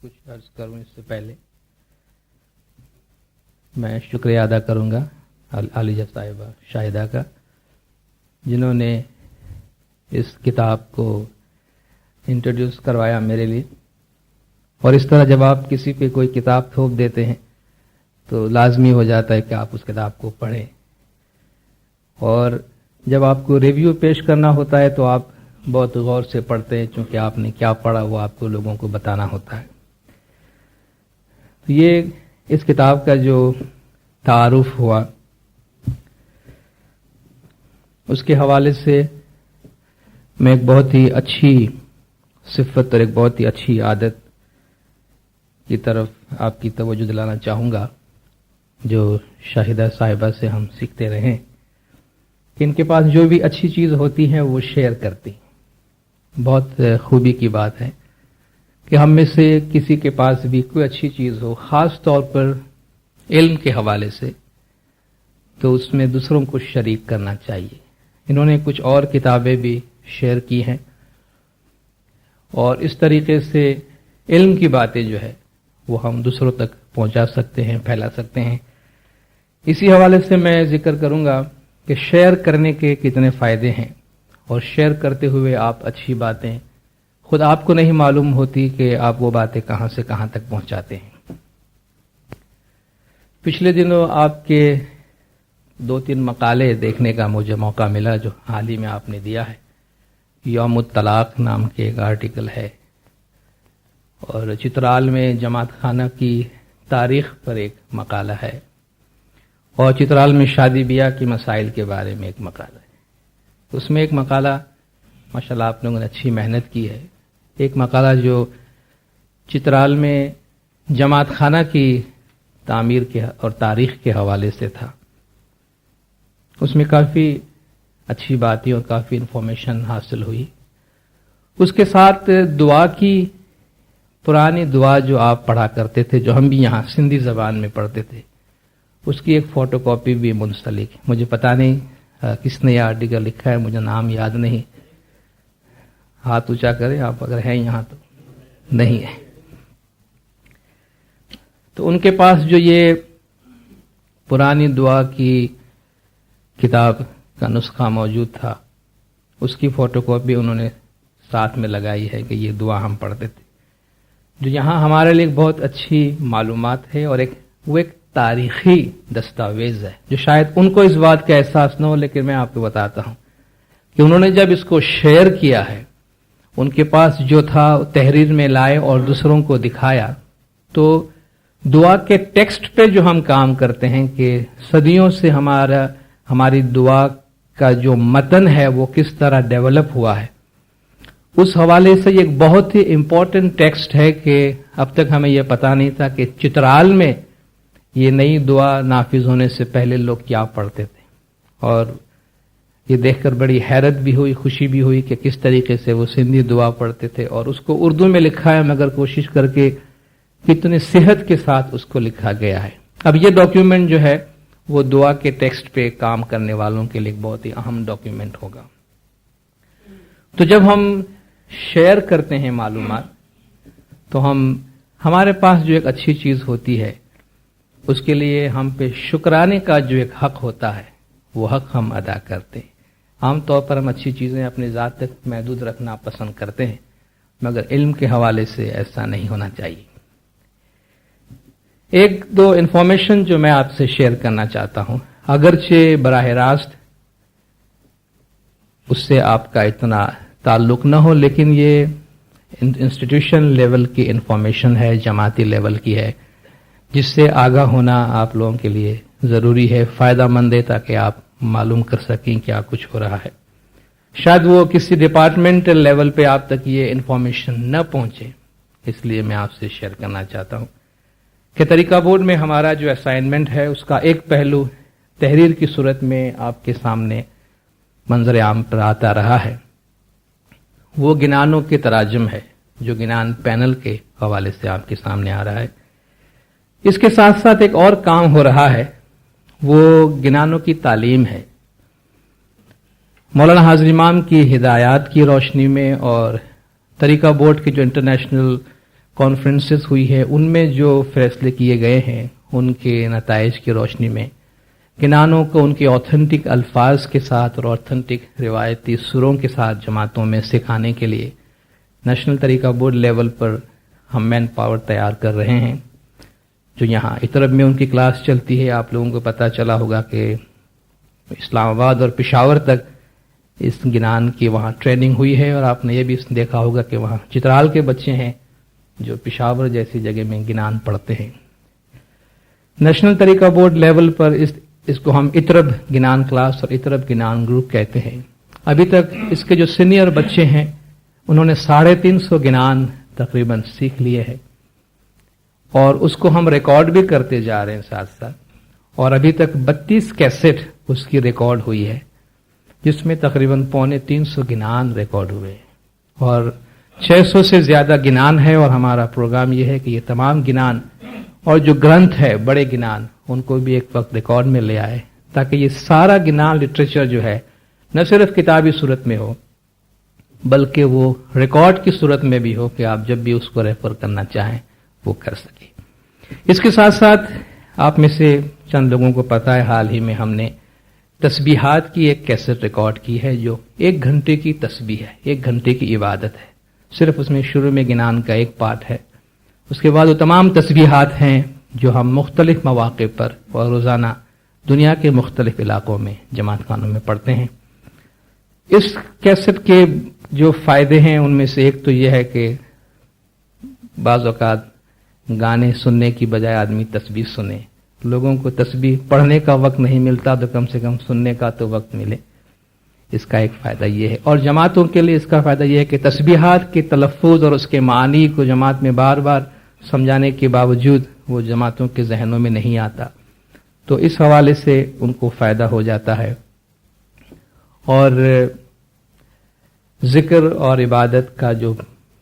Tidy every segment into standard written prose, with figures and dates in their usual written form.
کچھ عرض کروں اس سے پہلے میں شکریہ ادا کروں گا عالیہ صاحبہ شاہدہ کا، جنہوں نے اس کتاب کو انٹروڈیوس کروایا میرے لیے. اور اس طرح جب آپ کسی پہ کوئی کتاب تھوپ دیتے ہیں تو لازمی ہو جاتا ہے کہ آپ اس کتاب کو پڑھیں، اور جب آپ کو ریویو پیش کرنا ہوتا ہے تو آپ بہت غور سے پڑھتے ہیں، چونکہ آپ نے کیا پڑھا وہ آپ کو لوگوں کو بتانا ہوتا ہے. تو یہ اس کتاب کا جو تعارف ہوا اس کے حوالے سے میں ایک بہت ہی اچھی صفت اور ایک بہت ہی اچھی عادت کی طرف آپ کی توجہ دلانا چاہوں گا، جو شاہدہ صاحبہ سے ہم سیکھتے رہیں کہ ان کے پاس جو بھی اچھی چیز ہوتی ہے وہ شیئر کرتی. بہت خوبی کی بات ہے کہ ہم میں سے کسی کے پاس بھی کوئی اچھی چیز ہو، خاص طور پر علم کے حوالے سے، تو اس میں دوسروں کو شریک کرنا چاہیے. انہوں نے کچھ اور کتابیں بھی شیئر کی ہیں، اور اس طریقے سے علم کی باتیں جو ہے وہ ہم دوسروں تک پہنچا سکتے ہیں، پھیلا سکتے ہیں. اسی حوالے سے میں ذکر کروں گا کہ شیئر کرنے کے کتنے فائدے ہیں، اور شیئر کرتے ہوئے آپ اچھی باتیں خود آپ کو نہیں معلوم ہوتی کہ آپ وہ باتیں کہاں سے کہاں تک پہنچاتے ہیں. پچھلے دنوں آپ کے 2-3 مقالے دیکھنے کا مجھے موقع ملا جو حال ہی میں آپ نے دیا ہے. یوم الطلاق نام کے ایک آرٹیکل ہے، اور چترال میں جماعت خانہ کی تاریخ پر ایک مقالہ ہے، اور چترال میں شادی بیاہ کے مسائل کے بارے میں ایک مقالہ ہے. اس میں ایک مقالہ ماشاءاللہ آپ لوگوں نے اچھی محنت کی ہے، ایک مقالہ جو چترال میں جماعت خانہ کی تعمیر کے اور تاریخ کے حوالے سے تھا. اس میں کافی اچھی باتیں اور کافی انفارمیشن حاصل ہوئی. اس کے ساتھ دعا کی، پرانی دعا جو آپ پڑھا کرتے تھے، جو ہم بھی یہاں سندھی زبان میں پڑھتے تھے، اس کی ایک فوٹو کاپی بھی منسلک. مجھے پتا نہیں کس نے یہ آرٹیکل لکھا ہے، مجھے نام یاد نہیں. ہاتھ اونچا کریں آپ اگر ہیں یہاں تو. نہیں ہے تو ان کے پاس جو یہ پرانی دعا کی کتاب کا نسخہ موجود تھا، اس کی فوٹو کاپی انہوں نے ساتھ میں لگائی ہے کہ یہ دعا ہم پڑھتے تھے، جو یہاں ہمارے لیے بہت اچھی معلومات ہے، اور وہ ایک تاریخی دستاویز ہے جو شاید ان کو اس بات کا احساس نہ ہو، لیکن میں آپ کو بتاتا ہوں کہ انہوں نے جب اس کو شیئر کیا ہے، ان کے پاس جو تھا تحریر میں لائے اور دوسروں کو دکھایا. تو دعا کے ٹیکسٹ پہ جو ہم کام کرتے ہیں کہ صدیوں سے ہماری دعا کا جو متن ہے وہ کس طرح ڈیولپ ہوا ہے، اس حوالے سے یہ ایک بہت ہی امپورٹنٹ ٹیکسٹ ہے کہ اب تک ہمیں یہ پتا نہیں تھا کہ چترال میں یہ نئی دعا نافذ ہونے سے پہلے لوگ کیا پڑھتے تھے. اور یہ دیکھ کر بڑی حیرت بھی ہوئی، خوشی بھی ہوئی کہ کس طریقے سے وہ سندھی دعا پڑھتے تھے، اور اس کو اردو میں لکھا ہے مگر کوشش کر کے کتنے صحت کے ساتھ اس کو لکھا گیا ہے. اب یہ ڈاکیومنٹ جو ہے وہ دعا کے ٹیکسٹ پہ کام کرنے والوں کے لیے بہت ہی اہم ڈاکیومنٹ ہوگا. تو جب ہم شیئر کرتے ہیں معلومات تو ہمارے پاس جو ایک اچھی چیز ہوتی ہے اس کے لیے ہم پہ شکرانے کا جو ایک حق ہوتا ہے وہ حق ہم ادا کرتے ہیں. عام طور پر ہم اچھی چیزیں اپنی ذات تک محدود رکھنا پسند کرتے ہیں، مگر علم کے حوالے سے ایسا نہیں ہونا چاہیے. ایک دو انفارمیشن جو میں آپ سے شیئر کرنا چاہتا ہوں، اگرچہ براہ راست اس سے آپ کا اتنا تعلق نہ ہو، لیکن یہ انسٹیٹیوشن لیول کی انفارمیشن ہے، جماعتی لیول کی ہے، جس سے آگاہ ہونا آپ لوگوں کے لیے ضروری ہے، فائدہ مند ہے، تاکہ آپ معلوم کر سکیں کیا کچھ ہو رہا ہے. شاید وہ کسی ڈپارٹمنٹل لیول پہ آپ تک یہ انفارمیشن نہ پہنچے، اس لیے میں آپ سے شیئر کرنا چاہتا ہوں کہ طریقہ بورڈ میں ہمارا جو اسائنمنٹ ہے اس کا ایک پہلو تحریر کی صورت میں آپ کے سامنے منظر عام پر آتا رہا ہے. وہ گنانوں کے تراجم ہے جو گنان پینل کے حوالے سے آپ کے سامنے آ رہا ہے. اس کے ساتھ ساتھ ایک اور کام ہو رہا ہے، وہ گنانوں کی تعلیم ہے. مولانا حاضر امام کی ہدایات کی روشنی میں اور طریقہ بورڈ کے جو انٹرنیشنل کانفرنسز ہوئی ہے، ان میں جو فیصلے کیے گئے ہیں ان کے نتائج کی روشنی میں گنانوں کو ان کے آتھینٹک الفاظ کے ساتھ اور آتھینٹک روایتی سروں کے ساتھ جماعتوں میں سکھانے کے لیے نیشنل طریقہ بورڈ لیول پر ہم مین پاور تیار کر رہے ہیں. جو یہاں اطرب میں ان کی کلاس چلتی ہے، آپ لوگوں کو پتہ چلا ہوگا کہ اسلام آباد اور پشاور تک اس گنان کی وہاں ٹریننگ ہوئی ہے، اور آپ نے یہ بھی دیکھا ہوگا کہ وہاں چترال کے بچے ہیں جو پشاور جیسی جگہ میں گنان پڑھتے ہیں. نیشنل طریقہ بورڈ لیول پر اس کو ہم اطرب گنان کلاس اور اطرب گنان گروپ کہتے ہیں. ابھی تک اس کے جو سینئر بچے ہیں انہوں نے 350 گنان تقریباً سیکھ لیے ہیں، اور اس کو ہم ریکارڈ بھی کرتے جا رہے ہیں ساتھ ساتھ. اور ابھی تک 32 کیسٹ اس کی ریکارڈ ہوئی ہے، جس میں تقریباً 350 گنان ریکارڈ ہوئے، اور 600 سے زیادہ گنان ہے. اور ہمارا پروگرام یہ ہے کہ یہ تمام گنان اور جو گرنتھ ہے بڑے گنان ان کو بھی ایک وقت ریکارڈ میں لے آئے، تاکہ یہ سارا گنان لٹریچر جو ہے نہ صرف کتابی صورت میں ہو بلکہ وہ ریکارڈ کی صورت میں بھی ہو کہ آپ جب بھی اس کو ریفر کرنا چاہیں وہ کر سکیں. اس کے ساتھ ساتھ آپ میں سے چند لوگوں کو پتہ ہے حال ہی میں ہم نے تسبیحات کی ایک کیسٹ ریکارڈ کی ہے، جو 1 گھنٹے کی تسبیح ہے، 1 گھنٹے کی عبادت ہے. صرف اس میں شروع میں گنان کا ایک پارٹ ہے، اس کے بعد وہ تمام تسبیحات ہیں جو ہم مختلف مواقع پر اور روزانہ دنیا کے مختلف علاقوں میں جماعت خانوں میں پڑھتے ہیں. اس کیسٹ کے جو فائدے ہیں ان میں سے ایک تو یہ ہے کہ بعض اوقات گانے سننے کی بجائے آدمی تسبیح سنے. لوگوں کو تسبیح پڑھنے کا وقت نہیں ملتا تو کم سے کم سننے کا تو وقت ملے. اس کا ایک فائدہ یہ ہے. اور جماعتوں کے لیے اس کا فائدہ یہ ہے کہ تسبیحات کے تلفظ اور اس کے معنی کو جماعت میں بار بار سمجھانے کے باوجود وہ جماعتوں کے ذہنوں میں نہیں آتا، تو اس حوالے سے ان کو فائدہ ہو جاتا ہے. اور ذکر اور عبادت کا جو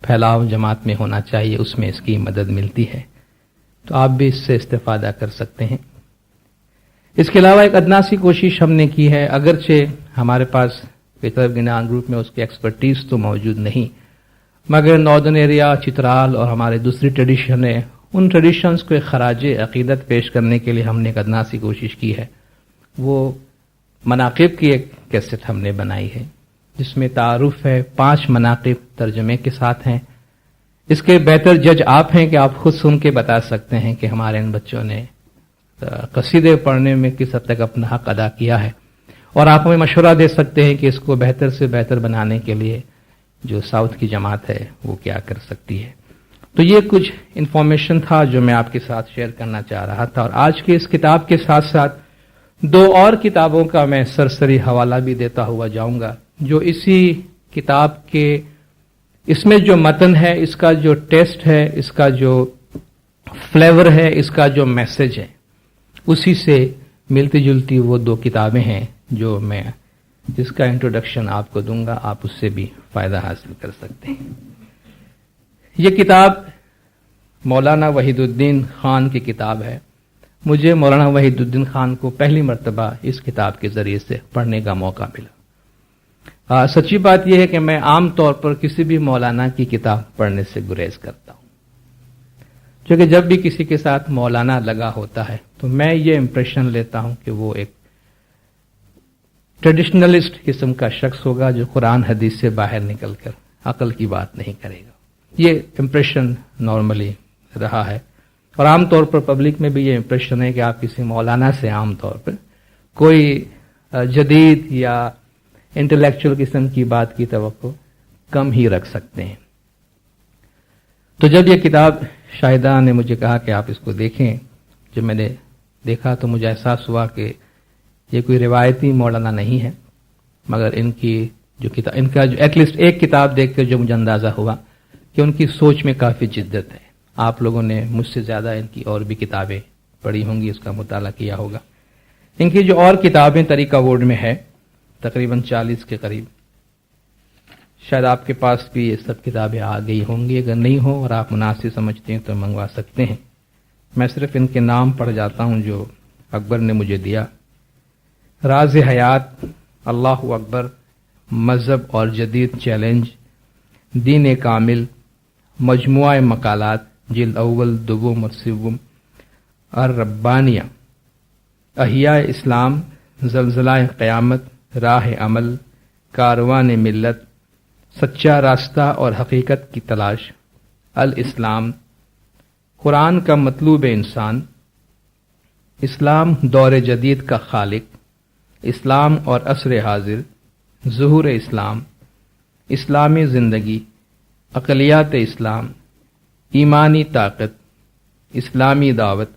پھیلاؤ جماعت میں ہونا چاہیے اس میں اس کی مدد ملتی ہے، تو آپ بھی اس سے استفادہ کر سکتے ہیں. اس کے علاوہ ایک ادنا سی کوشش ہم نے کی ہے، اگرچہ ہمارے پاس اطرب گنان گروپ میں اس کی ایکسپرٹیز تو موجود نہیں، مگر ناردرن ایریا، چترال اور ہمارے دوسری ٹریڈیشن ہے، ان ٹریڈیشنز کو ایک خراج عقیدت پیش کرنے کے لیے ہم نے ایک ادنا سی کوشش کی ہے. وہ مناقب کی ایک کیسٹ ہم نے بنائی ہے جس میں تعارف ہے، 5 مناقب ترجمے کے ساتھ ہیں. اس کے بہتر جج آپ ہیں کہ آپ خود سن کے بتا سکتے ہیں کہ ہمارے ان بچوں نے قصیدے پڑھنے میں کس حد تک اپنا حق ادا کیا ہے، اور آپ ہمیں مشورہ دے سکتے ہیں کہ اس کو بہتر سے بہتر بنانے کے لیے جو ساؤتھ کی جماعت ہے وہ کیا کر سکتی ہے. تو یہ کچھ انفارمیشن تھا جو میں آپ کے ساتھ شیئر کرنا چاہ رہا تھا. اور آج کے اس کتاب کے ساتھ ساتھ 2 اور کتابوں کا میں سرسری حوالہ بھی دیتا ہوا جاؤں گا، جو اسی کتاب کے اس میں جو متن ہے، اس کا جو ٹیسٹ ہے، اس کا جو فلیور ہے، اس کا جو میسج ہے، اسی سے ملتی جلتی وہ 2 کتابیں ہیں جو میں جس کا انٹروڈکشن آپ کو دوں گا. آپ اس سے بھی فائدہ حاصل کر سکتے ہیں. یہ کتاب مولانا وحید الدین خان کی کتاب ہے. مجھے مولانا وحید الدین خان کو پہلی مرتبہ اس کتاب کے ذریعے سے پڑھنے کا موقع ملا. سچی بات یہ ہے کہ میں عام طور پر کسی بھی مولانا کی کتاب پڑھنے سے گریز کرتا ہوں، کیونکہ جب بھی کسی کے ساتھ مولانا لگا ہوتا ہے تو میں یہ امپریشن لیتا ہوں کہ وہ ایک ٹریڈیشنلسٹ قسم کا شخص ہوگا جو قرآن حدیث سے باہر نکل کر عقل کی بات نہیں کرے گا. یہ امپریشن نارملی رہا ہے، اور عام طور پر پبلک میں بھی یہ امپریشن ہے کہ آپ کسی مولانا سے عام طور پر کوئی جدید یا انٹلیکچوئل قسم کی بات کی توقع کم ہی رکھ سکتے ہیں. تو جب یہ کتاب شاہدہ نے مجھے کہا کہ آپ اس کو دیکھیں، جب میں نے دیکھا تو مجھے احساس ہوا کہ یہ کوئی روایتی مولانا نہیں ہے، مگر ان کی جو کتاب، ان کا جو ایٹ لیسٹ ایک کتاب دیکھ کر جو مجھے اندازہ ہوا کہ ان کی سوچ میں کافی جدت ہے. آپ لوگوں نے مجھ سے زیادہ ان کی اور بھی کتابیں پڑھی ہوں گی، اس کا مطالعہ کیا ہوگا. ان کی جو اور کتابیں طریقہ بورڈ میں ہے تقریباً 40 کے قریب، شاید آپ کے پاس بھی یہ سب کتابیں آ گئی ہوں گی. اگر نہیں ہو اور آپ مناسب سمجھتے ہیں تو منگوا سکتے ہیں. میں صرف ان کے نام پڑھ جاتا ہوں جو اکبر نے مجھے دیا. راز حیات، اللہ اکبر، مذہب اور جدید چیلنج، دین کامل، مجموعہ مقالات، جلد اول دوم اور سوم، الربانیہ، احیاء اسلام، زلزلہ قیامت، راہ عمل، کاروان ملت، سچا راستہ اور حقیقت کی تلاش، الاسلام، قرآن کا مطلوب انسان، اسلام دور جدید کا خالق، اسلام اور عصر حاضر، ظہور اسلام، اسلامی زندگی، اقلیات اسلام، ایمانی طاقت، اسلامی دعوت،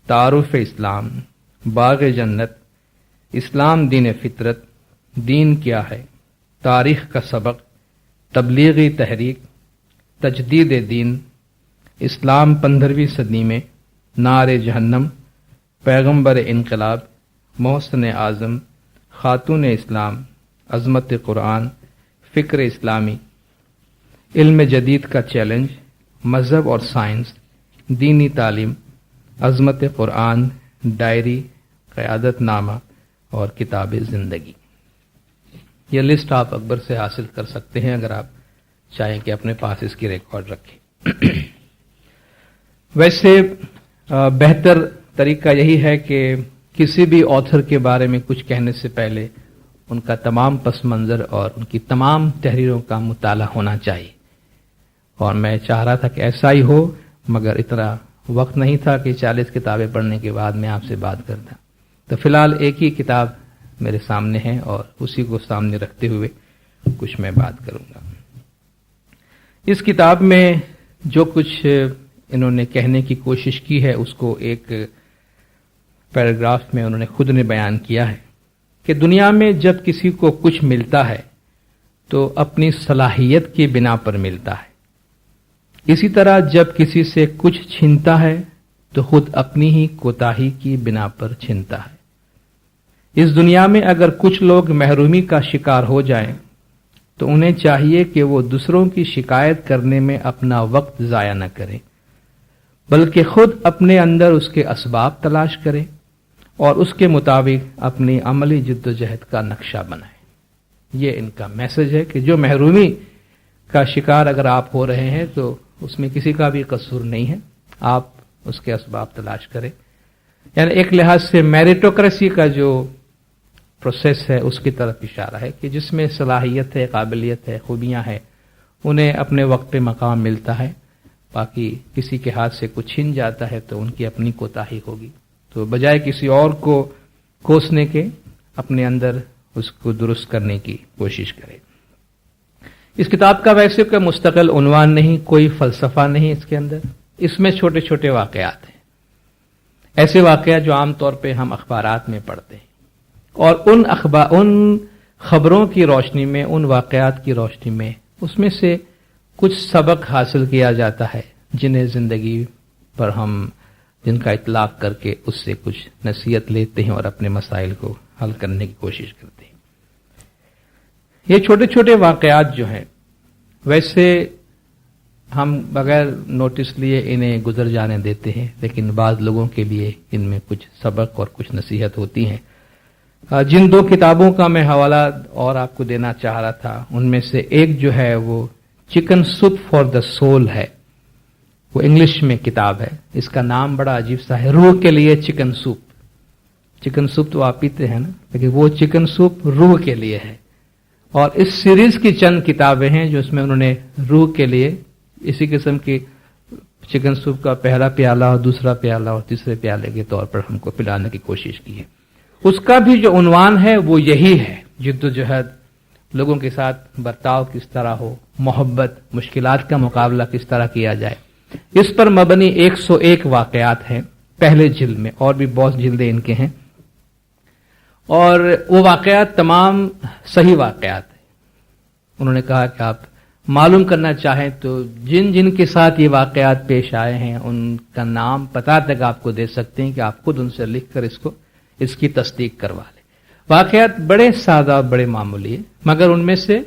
تعارف اسلام، باغ جنت، اسلام دین فطرت، دین کیا ہے، تاریخ کا سبق، تبلیغی تحریک، تجدید دین، اسلام 15ویں صدی میں، نار جہنم، پیغمبر انقلاب، محسن اعظم، خاتون اسلام، عظمت قرآن، فکر اسلامی، علم جدید کا چیلنج، مذہب اور سائنس، دینی تعلیم، عظمت قرآن، ڈائری، قیادت نامہ اور کتاب زندگی۔ یہ لسٹ آپ اکبر سے حاصل کر سکتے ہیں اگر آپ چاہیں کہ اپنے پاس اس کی ریکارڈ رکھیں۔ ویسے بہتر طریقہ یہی ہے کہ کسی بھی آتھر کے بارے میں کچھ کہنے سے پہلے ان کا تمام پس منظر اور ان کی تمام تحریروں کا مطالعہ ہونا چاہیے، اور میں چاہ رہا تھا کہ ایسا ہی ہو، مگر اتنا وقت نہیں تھا کہ 40 کتابیں پڑھنے کے بعد میں آپ سے بات کرتا۔ تو فی الحال ایک ہی کتاب میرے سامنے ہے اور اسی کو سامنے رکھتے ہوئے کچھ میں بات کروں گا۔ اس کتاب میں جو کچھ انہوں نے کہنے کی کوشش کی ہے اس کو ایک پیراگراف میں انہوں نے خود نے بیان کیا ہے کہ دنیا میں جب کسی کو کچھ ملتا ہے تو اپنی صلاحیت کی بنا پر ملتا ہے، اسی طرح جب کسی سے کچھ چھینتا ہے تو خود اپنی ہی کوتاہی کی بنا پر چھینتا ہے۔ اس دنیا میں اگر کچھ لوگ محرومی کا شکار ہو جائیں تو انہیں چاہیے کہ وہ دوسروں کی شکایت کرنے میں اپنا وقت ضائع نہ کریں، بلکہ خود اپنے اندر اس کے اسباب تلاش کریں اور اس کے مطابق اپنی عملی جد و جہد کا نقشہ بنائیں۔ یہ ان کا میسج ہے کہ جو محرومی کا شکار اگر آپ ہو رہے ہیں تو اس میں کسی کا بھی قصور نہیں ہے، آپ اس کے اسباب تلاش کریں۔ یعنی ایک لحاظ سے میریٹوکریسی کا جو پروسیس ہے اس کی طرف اشارہ ہے کہ جس میں صلاحیت ہے، قابلیت ہے، خوبیاں ہیں، انہیں اپنے وقت پہ مقام ملتا ہے، باقی کسی کے ہاتھ سے کچھ چھن جاتا ہے تو ان کی اپنی کوتاہی ہوگی، تو بجائے کسی اور کو کوسنے کے اپنے اندر اس کو درست کرنے کی کوشش کرے۔ اس کتاب کا ویسے کوئی مستقل عنوان نہیں، کوئی فلسفہ نہیں اس کے اندر، اس میں چھوٹے چھوٹے واقعات ہیں، ایسے واقعات جو عام طور پہ ہم اخبارات میں پڑھتے ہیں، اور ان خبروں کی روشنی میں، ان واقعات کی روشنی میں اس میں سے کچھ سبق حاصل کیا جاتا ہے جنہیں زندگی پر ہم جن کا اطلاق کر کے اس سے کچھ نصیحت لیتے ہیں اور اپنے مسائل کو حل کرنے کی کوشش کرتے ہیں۔ یہ چھوٹے چھوٹے واقعات جو ہیں ویسے ہم بغیر نوٹس لیے انہیں گزر جانے دیتے ہیں، لیکن بعض لوگوں کے لیے ان میں کچھ سبق اور کچھ نصیحت ہوتی ہیں۔ جن دو کتابوں کا میں حوالہ اور آپ کو دینا چاہ رہا تھا ان میں سے ایک جو ہے وہ chicken soup for the soul ہے، وہ انگلش میں کتاب ہے، اس کا نام بڑا عجیب سا ہے، روح کے لیے چکن سوپ۔ چکن سوپ تو آپ پیتے ہیں نا، لیکن وہ چکن سوپ روح کے لیے ہے، اور اس سیریز کی چند کتابیں ہیں جو اس میں انہوں نے روح کے لیے اسی قسم کی چکن سوپ کا پہلا پیالہ اور دوسرا پیالہ اور تیسرے پیالے کے طور پر ہم کو پلانے کی کوشش کی ہے۔ اس کا بھی جو عنوان ہے وہ یہی ہے، جد و جہد، لوگوں کے ساتھ برتاؤ کس طرح ہو، محبت، مشکلات کا مقابلہ کس طرح کیا جائے۔ اس پر مبنی 101 واقعات ہیں پہلے جلد میں، اور بھی بہت جلدیں ان کے ہیں، اور وہ واقعات تمام صحیح واقعات ہیں۔ انہوں نے کہا کہ آپ معلوم کرنا چاہیں تو جن جن کے ساتھ یہ واقعات پیش آئے ہیں ان کا نام پتہ تک آپ کو دے سکتے ہیں کہ آپ خود ان سے لکھ کر اس کی تصدیق کروا لیں۔ واقعات بڑے سادہ اور بڑے معمولی ہیں، مگر ان میں سے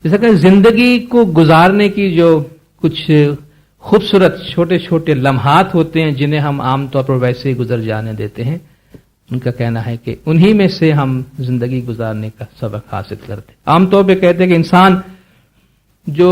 جیسا کہ زندگی کو گزارنے کی جو کچھ خوبصورت چھوٹے چھوٹے لمحات ہوتے ہیں جنہیں ہم عام طور پر ویسے ہی گزر جانے دیتے ہیں، ان کا کہنا ہے کہ انہی میں سے ہم زندگی گزارنے کا سبق حاصل کرتے ہیں۔ عام طور پہ کہتے ہیں کہ انسان جو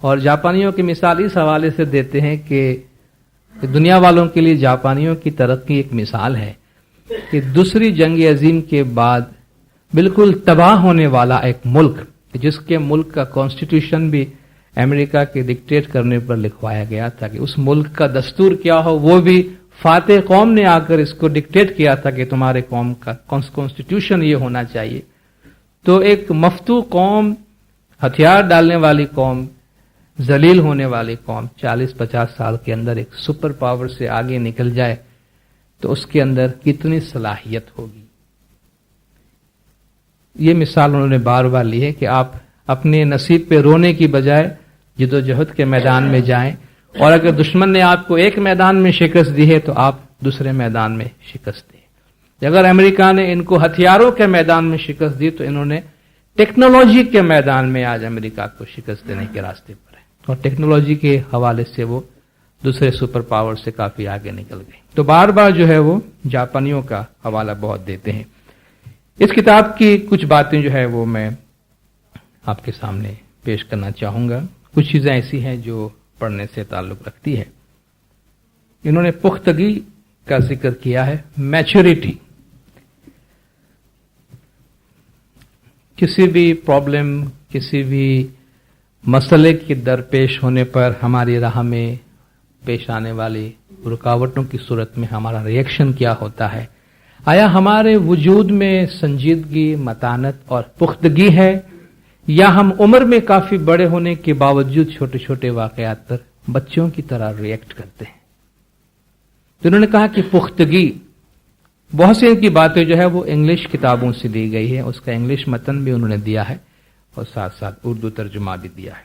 اور جاپانیوں کی مثال اس حوالے سے دیتے ہیں کہ دنیا والوں کے لیے جاپانیوں کی ترقی ایک مثال ہے کہ دوسری جنگ عظیم کے بعد بالکل تباہ ہونے والا ایک ملک، جس کے ملک کا کانسٹیٹیوشن بھی امریکہ کے ڈکٹیٹ کرنے پر لکھوایا گیا تھا کہ اس ملک کا دستور کیا ہو، وہ بھی فاتح قوم نے آ کر اس کو ڈکٹیٹ کیا تھا کہ تمہارے قوم کا کانسٹیٹیوشن یہ ہونا چاہیے. تو ایک مفتو قوم، ہتھیار ڈالنے والی قوم، ذلیل ہونے والی قوم 40-50 سال کے اندر ایک سپر پاور سے آگے نکل جائے تو اس کے اندر کتنی صلاحیت ہوگی. یہ مثال انہوں نے بار بار لی ہے کہ آپ اپنے نصیب پہ رونے کی بجائے جد و جہد کے میدان میں جائیں، اور اگر دشمن نے آپ کو ایک میدان میں شکست دی ہے تو آپ دوسرے میدان میں شکست دیں. اگر امریکہ نے ان کو ہتھیاروں کے میدان میں شکست دی تو انہوں نے ٹیکنالوجی کے میدان میں آج امریکہ کو شکست دینے کے راستے پر ہے، اور ٹیکنالوجی کے حوالے سے وہ دوسرے سپر پاور سے کافی آگے نکل گئے. تو بار بار جو ہے وہ جاپانیوں کا حوالہ بہت دیتے ہیں. اس کتاب کی کچھ باتیں جو ہے وہ میں آپ کے سامنے پیش کرنا چاہوں گا. کچھ چیزیں ایسی ہیں جو پڑھنے سے تعلق رکھتی ہے. انہوں نے پختگی کا ذکر کیا ہے، میچورٹی. کسی بھی پرابلم، کسی بھی مسئلے کے درپیش ہونے پر ہماری راہ میں پیش آنے والی رکاوٹوں کی صورت میں ہمارا ری ایکشن کیا ہوتا ہے؟ آیا ہمارے وجود میں سنجیدگی، متانت اور پختگی ہے، یا ہم عمر میں کافی بڑے ہونے کے باوجود چھوٹے چھوٹے واقعات پر بچوں کی طرح ری ایکٹ کرتے ہیں؟ تو انہوں نے کہا کہ پختگی، بہت سی ان کی باتیں جو ہے وہ انگلش کتابوں سے دی گئی ہے، اس کا انگلش متن بھی انہوں نے دیا ہے اور ساتھ ساتھ اردو ترجمہ بھی دیا ہے.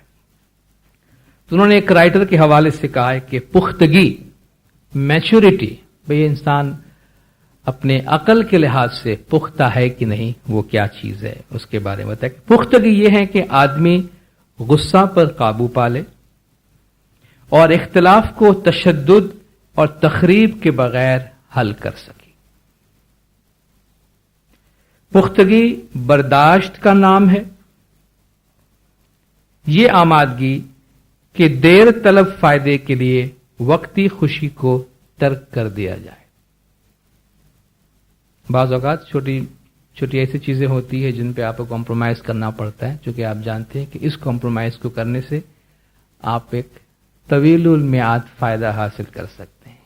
تو انہوں نے ایک رائٹر کے حوالے سے کہا ہے کہ پختگی، میچورٹی، بھئی انسان اپنے عقل کے لحاظ سے پختہ ہے کہ نہیں، وہ کیا چیز ہے اس کے بارے میں بتایا. پختگی یہ ہے کہ آدمی غصہ پر قابو پالے اور اختلاف کو تشدد اور تخریب کے بغیر حل کر سکے. پختگی برداشت کا نام ہے. یہ آمادگی کہ دیر طلب فائدے کے لیے وقتی خوشی کو ترک کر دیا جائے. بعض اوقات چھوٹی چھوٹی ایسی چیزیں ہوتی ہیں جن پہ آپ کو کمپرومائز کرنا پڑتا ہے، چونکہ آپ جانتے ہیں کہ اس کمپرومائز کو کرنے سے آپ ایک طویل المیعاد فائدہ حاصل کر سکتے ہیں.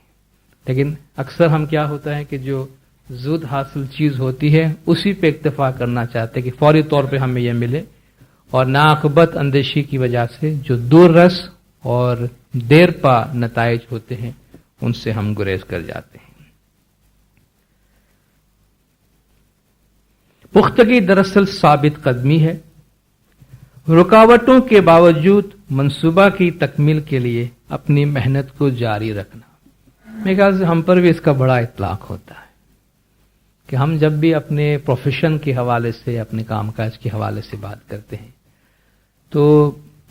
لیکن اکثر ہم کیا ہوتا ہے کہ جو زود حاصل چیز ہوتی ہے اسی پہ اکتفا کرنا چاہتے ہیں کہ فوری طور پہ ہمیں یہ ملے، اور ناعاقبت اندیشی کی وجہ سے جو دور رس اور دیر پا نتائج ہوتے ہیں ان سے ہم گریز کر جاتے ہیں. پختگی دراصل ثابت قدمی ہے، رکاوٹوں کے باوجود منصوبہ کی تکمیل کے لیے اپنی محنت کو جاری رکھنا. میرے خیال سے ہم پر بھی اس کا بڑا اطلاق ہوتا ہے کہ ہم جب بھی اپنے پروفیشن کے حوالے سے، اپنے کام کاج کے حوالے سے بات کرتے ہیں تو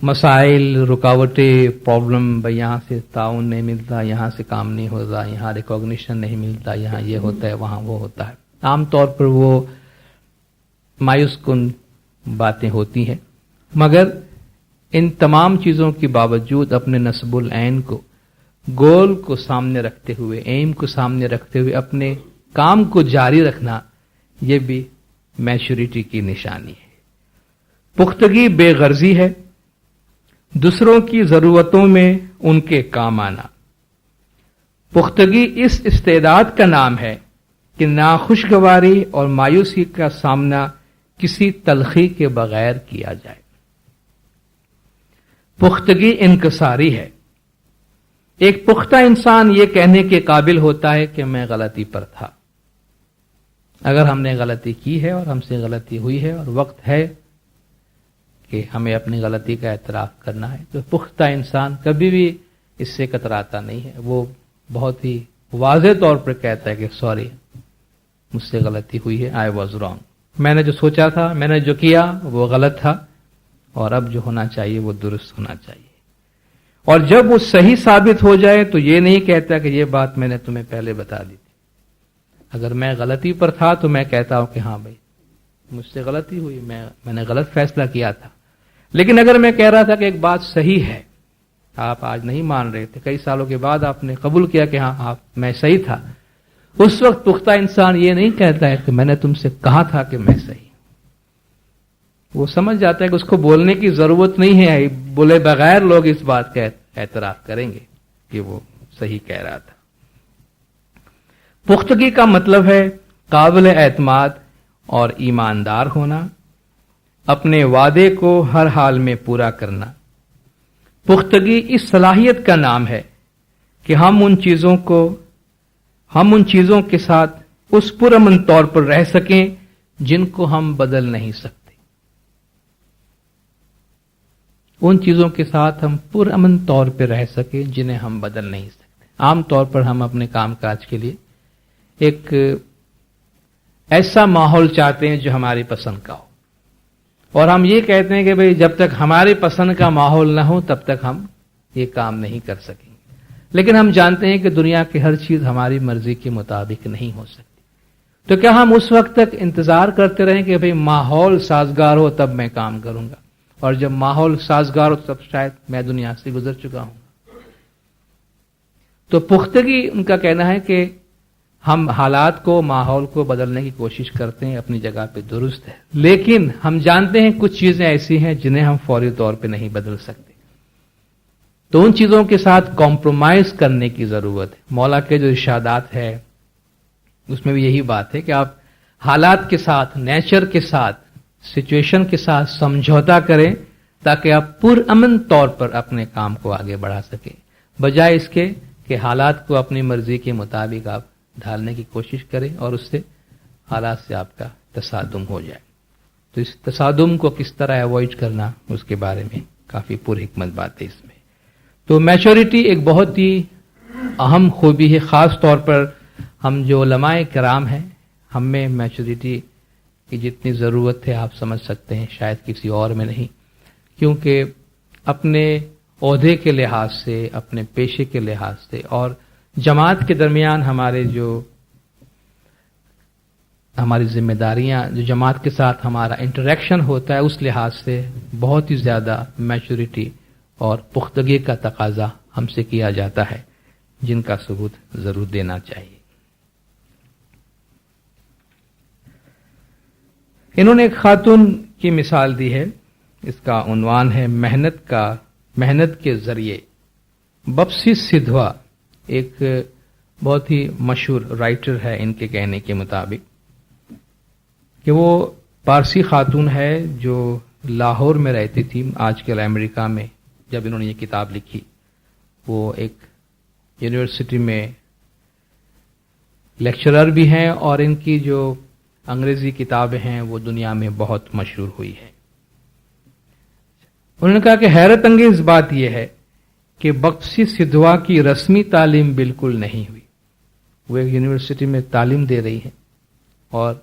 مسائل، رکاوٹیں، پرابلم، بھئی یہاں سے تعاون نہیں ملتا، یہاں سے کام نہیں ہوتا، یہاں ریکگنیشن نہیں ملتا، یہاں یہ ہوتا ہے، وہاں وہ ہوتا ہے. عام طور پر وہ مایوس کن باتیں ہوتی ہیں، مگر ان تمام چیزوں کے باوجود اپنے نصب العین کو، گول کو سامنے رکھتے ہوئے، ایم کو سامنے رکھتے ہوئے اپنے کام کو جاری رکھنا، یہ بھی میچورٹی کی نشانی ہے. پختگی بے غرضی ہے، دوسروں کی ضرورتوں میں ان کے کام آنا. پختگی اس استعداد کا نام ہے کہ ناخوشگواری اور مایوسی کا سامنا کسی تلخی کے بغیر کیا جائے. پختگی انکساری ہے. ایک پختہ انسان یہ کہنے کے قابل ہوتا ہے کہ میں غلطی پر تھا. اگر ہم نے غلطی کی ہے اور ہم سے غلطی ہوئی ہے اور وقت ہے کہ ہمیں اپنی غلطی کا اعتراف کرنا ہے، تو پختہ انسان کبھی بھی اس سے کتراتا نہیں ہے. وہ بہت ہی واضح طور پر کہتا ہے کہ سوری، مجھ سے غلطی ہوئی ہے، آئی واز رانگ. میں نے جو سوچا تھا، میں نے جو کیا وہ غلط تھا، اور اب جو ہونا چاہیے وہ درست ہونا چاہیے. اور جب وہ صحیح ثابت ہو جائے تو یہ نہیں کہتا کہ یہ بات میں نے تمہیں پہلے بتا دی تھی. اگر میں غلطی پر تھا تو میں کہتا ہوں کہ ہاں بھائی مجھ سے غلطی ہوئی، میں نے غلط فیصلہ کیا تھا. لیکن اگر میں کہہ رہا تھا کہ ایک بات صحیح ہے، آپ آج نہیں مان رہے تھے، کئی سالوں کے بعد آپ نے قبول کیا کہ ہاں میں صحیح تھا، اس وقت پختہ انسان یہ نہیں کہتا ہے کہ میں نے تم سے کہا تھا کہ میں صحیح، وہ سمجھ جاتا ہے کہ اس کو بولنے کی ضرورت نہیں ہے، بولے بغیر لوگ اس بات کا اعتراف کریں گے کہ وہ صحیح کہہ رہا تھا۔ پختگی کا مطلب ہے قابل اعتماد اور ایماندار ہونا، اپنے وعدے کو ہر حال میں پورا کرنا۔ پختگی اس صلاحیت کا نام ہے کہ ہم ان چیزوں کے ساتھ اس پرامن طور پر رہ سکیں جن کو ہم بدل نہیں سکتے، ان چیزوں کے ساتھ ہم پرامن طور پہ رہ سکیں جنہیں ہم بدل نہیں سکتے۔ عام طور پر ہم اپنے کام کاج کے لیے ایک ایسا ماحول چاہتے ہیں جو ہماری پسند کا ہو، اور ہم یہ کہتے ہیں کہ بھئی جب تک ہماری پسند کا ماحول نہ ہو تب تک ہم یہ کام نہیں کر سکیں گے، لیکن ہم جانتے ہیں کہ دنیا کی ہر چیز ہماری مرضی کے مطابق نہیں ہو سکتی، تو کیا ہم اس وقت تک انتظار کرتے رہیں کہ بھئی ماحول سازگار ہو تب میں کام کروں گا، اور جب ماحول سازگار ہو تب شاید میں دنیا سے گزر چکا ہوں؟ تو پختگی ان کا کہنا ہے کہ ہم حالات کو، ماحول کو بدلنے کی کوشش کرتے ہیں، اپنی جگہ پہ درست ہے، لیکن ہم جانتے ہیں کچھ چیزیں ایسی ہیں جنہیں ہم فوری طور پہ نہیں بدل سکتے، تو ان چیزوں کے ساتھ کمپرومائز کرنے کی ضرورت ہے۔ مولا کے جو ارشادات ہے اس میں بھی یہی بات ہے کہ آپ حالات کے ساتھ، نیچر کے ساتھ، سچویشن کے ساتھ سمجھوتا کریں تاکہ آپ پرامن طور پر اپنے کام کو آگے بڑھا سکیں، بجائے اس کے کہ حالات کو اپنی مرضی کے مطابق آپ ڈھالنے کی کوشش کریں اور اس سے حالات سے آپ کا تصادم ہو جائے۔ تو اس تصادم کو کس طرح ایوائڈ کرنا، اس کے بارے میں کافی پر حکمت بات ہے اس میں۔ تو میچورٹی ایک بہت ہی اہم خوبی ہے، خاص طور پر ہم جو علماء کرام ہیں، ہم میں میچورٹی کی جتنی ضرورت ہے آپ سمجھ سکتے ہیں، شاید کسی اور میں نہیں، کیونکہ اپنے عہدے کے لحاظ سے، اپنے پیشے کے لحاظ سے اور جماعت کے درمیان ہماری ذمہ داریاں، جو جماعت کے ساتھ ہمارا انٹریکشن ہوتا ہے، اس لحاظ سے بہت ہی زیادہ میچورٹی اور پختگی کا تقاضا ہم سے کیا جاتا ہے، جن کا ثبوت ضرور دینا چاہیے۔ انہوں نے ایک خاتون کی مثال دی ہے، اس کا عنوان ہے محنت کے ذریعے۔ بپسی سدھوا ایک بہت ہی مشہور رائٹر ہے، ان کے کہنے کے مطابق کہ وہ پارسی خاتون ہے جو لاہور میں رہتی تھی، آج کل امریکہ میں۔ جب انہوں نے یہ کتاب لکھی، وہ ایک یونیورسٹی میں لیکچرر بھی ہیں، اور ان کی جو انگریزی کتابیں ہیں وہ دنیا میں بہت مشہور ہوئی ہیں۔ انہوں نے کہا کہ حیرت انگیز بات یہ ہے کہ بپسی سدھوا کی رسمی تعلیم بالکل نہیں ہوئی، وہ ایک یونیورسٹی میں تعلیم دے رہی ہیں اور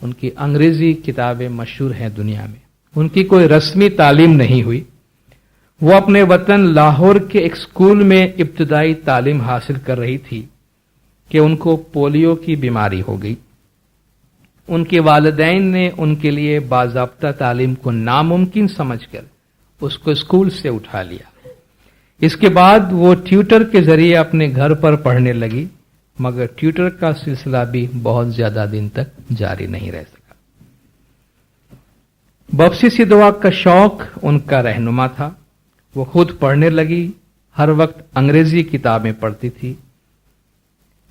ان کی انگریزی کتابیں مشہور ہیں دنیا میں، ان کی کوئی رسمی تعلیم نہیں ہوئی۔ وہ اپنے وطن لاہور کے ایک اسکول میں ابتدائی تعلیم حاصل کر رہی تھی کہ ان کو پولیو کی بیماری ہو گئی۔ ان کے والدین نے ان کے لیے باضابطہ تعلیم کو ناممکن سمجھ کر اس کو اسکول سے اٹھا لیا۔ اس کے بعد وہ ٹیوٹر کے ذریعے اپنے گھر پر پڑھنے لگی، مگر ٹیوٹر کا سلسلہ بھی بہت زیادہ دن تک جاری نہیں رہ سکا۔ بپسی سدھوا کا شوق ان کا رہنما تھا، وہ خود پڑھنے لگی، ہر وقت انگریزی کتابیں پڑھتی تھی۔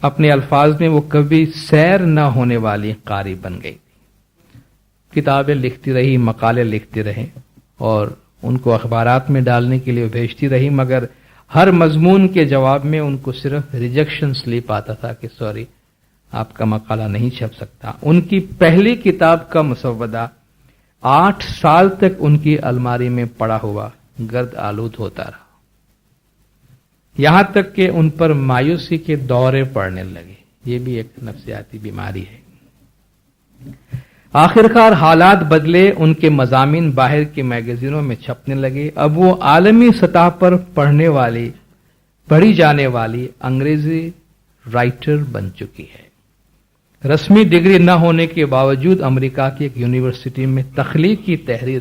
اپنے الفاظ میں وہ کبھی سیر نہ ہونے والی قاری بن گئی تھی۔ کتابیں لکھتی رہی، مقالے لکھتی رہے، اور ان کو اخبارات میں ڈالنے کے لیے بھیجتی رہی، مگر ہر مضمون کے جواب میں ان کو صرف ریجیکشن سلپ آتا تھا کہ سوری، آپ کا مقالہ نہیں چھپ سکتا۔ ان کی پہلی کتاب کا مسودہ 8 سال تک ان کی الماری میں پڑا ہوا گرد آلود ہوتا رہا، یہاں تک کہ ان پر مایوسی کے دورے پڑنے لگے۔ یہ بھی ایک نفسیاتی بیماری ہے۔ آخرکار حالات بدلے، ان کے مضامین باہر کے میگزینوں میں چھپنے لگے۔ اب وہ عالمی سطح پر پڑھی جانے والی انگریزی رائٹر بن چکی ہے۔ رسمی ڈگری نہ ہونے کے باوجود امریکہ کی ایک یونیورسٹی میں تخلیقی تحریر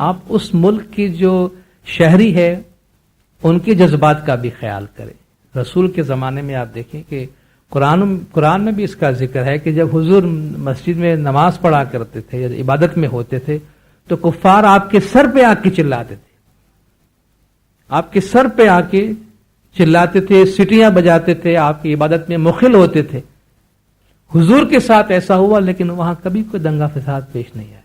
آپ اس ملک کی جو شہری ہے ان کے جذبات کا بھی خیال کریں. رسول کے زمانے میں آپ دیکھیں کہ قرآن میں بھی اس کا ذکر ہے کہ جب حضور مسجد میں نماز پڑھا کرتے تھے یا عبادت میں ہوتے تھے تو کفار آپ کے سر پہ آ کے چلاتے تھے, آپ کے سر پہ آ کے چلاتے تھے, سیٹیاں بجاتے تھے, آپ کی عبادت میں مخل ہوتے تھے. حضور کے ساتھ ایسا ہوا لیکن وہاں کبھی کوئی دنگا فساد پیش نہیں آیا.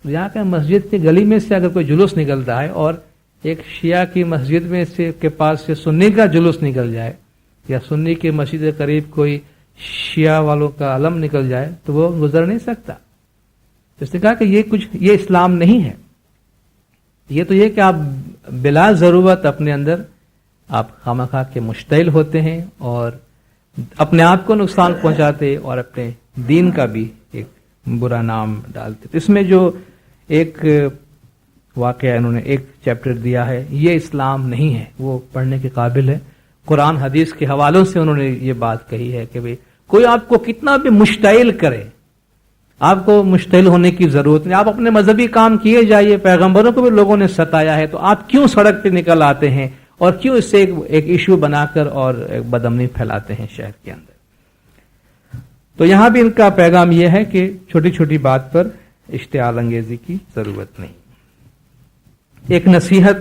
یہاں کے مسجد کی گلی میں سے اگر کوئی جلوس نکلتا ہے اور ایک شیعہ کی مسجد میں سے کے پاس سے سنی کا جلوس نکل جائے یا سنی کی مسجد کے قریب کوئی شیعہ والوں کا علم نکل جائے تو وہ گزر نہیں سکتا. اس نے کہا کہ یہ اسلام نہیں ہے. یہ تو یہ کہ آپ بلا ضرورت اپنے اندر آپ خامخواہ کے مشتعل ہوتے ہیں اور اپنے آپ کو نقصان پہنچاتے اور اپنے دین کا بھی ایک برا نام ڈالتے. اس میں جو ایک واقعہ انہوں نے ایک چیپٹر دیا ہے, یہ اسلام نہیں ہے, وہ پڑھنے کے قابل ہے. قرآن حدیث کے حوالوں سے انہوں نے یہ بات کہی ہے کہ کوئی آپ کو کتنا بھی مشتعل کرے, آپ کو مشتعل ہونے کی ضرورت نہیں. آپ اپنے مذہبی کام کیے جائیے, پیغمبروں کو بھی لوگوں نے ستایا ہے تو آپ کیوں سڑک پہ نکل آتے ہیں اور کیوں اس سے ایک ایشو بنا کر اور ایک بدامنی پھیلاتے ہیں شہر کے اندر. تو یہاں بھی ان کا پیغام یہ ہے کہ چھوٹی چھوٹی بات پر اشتعال انگیزی کی ضرورت نہیں. ایک نصیحت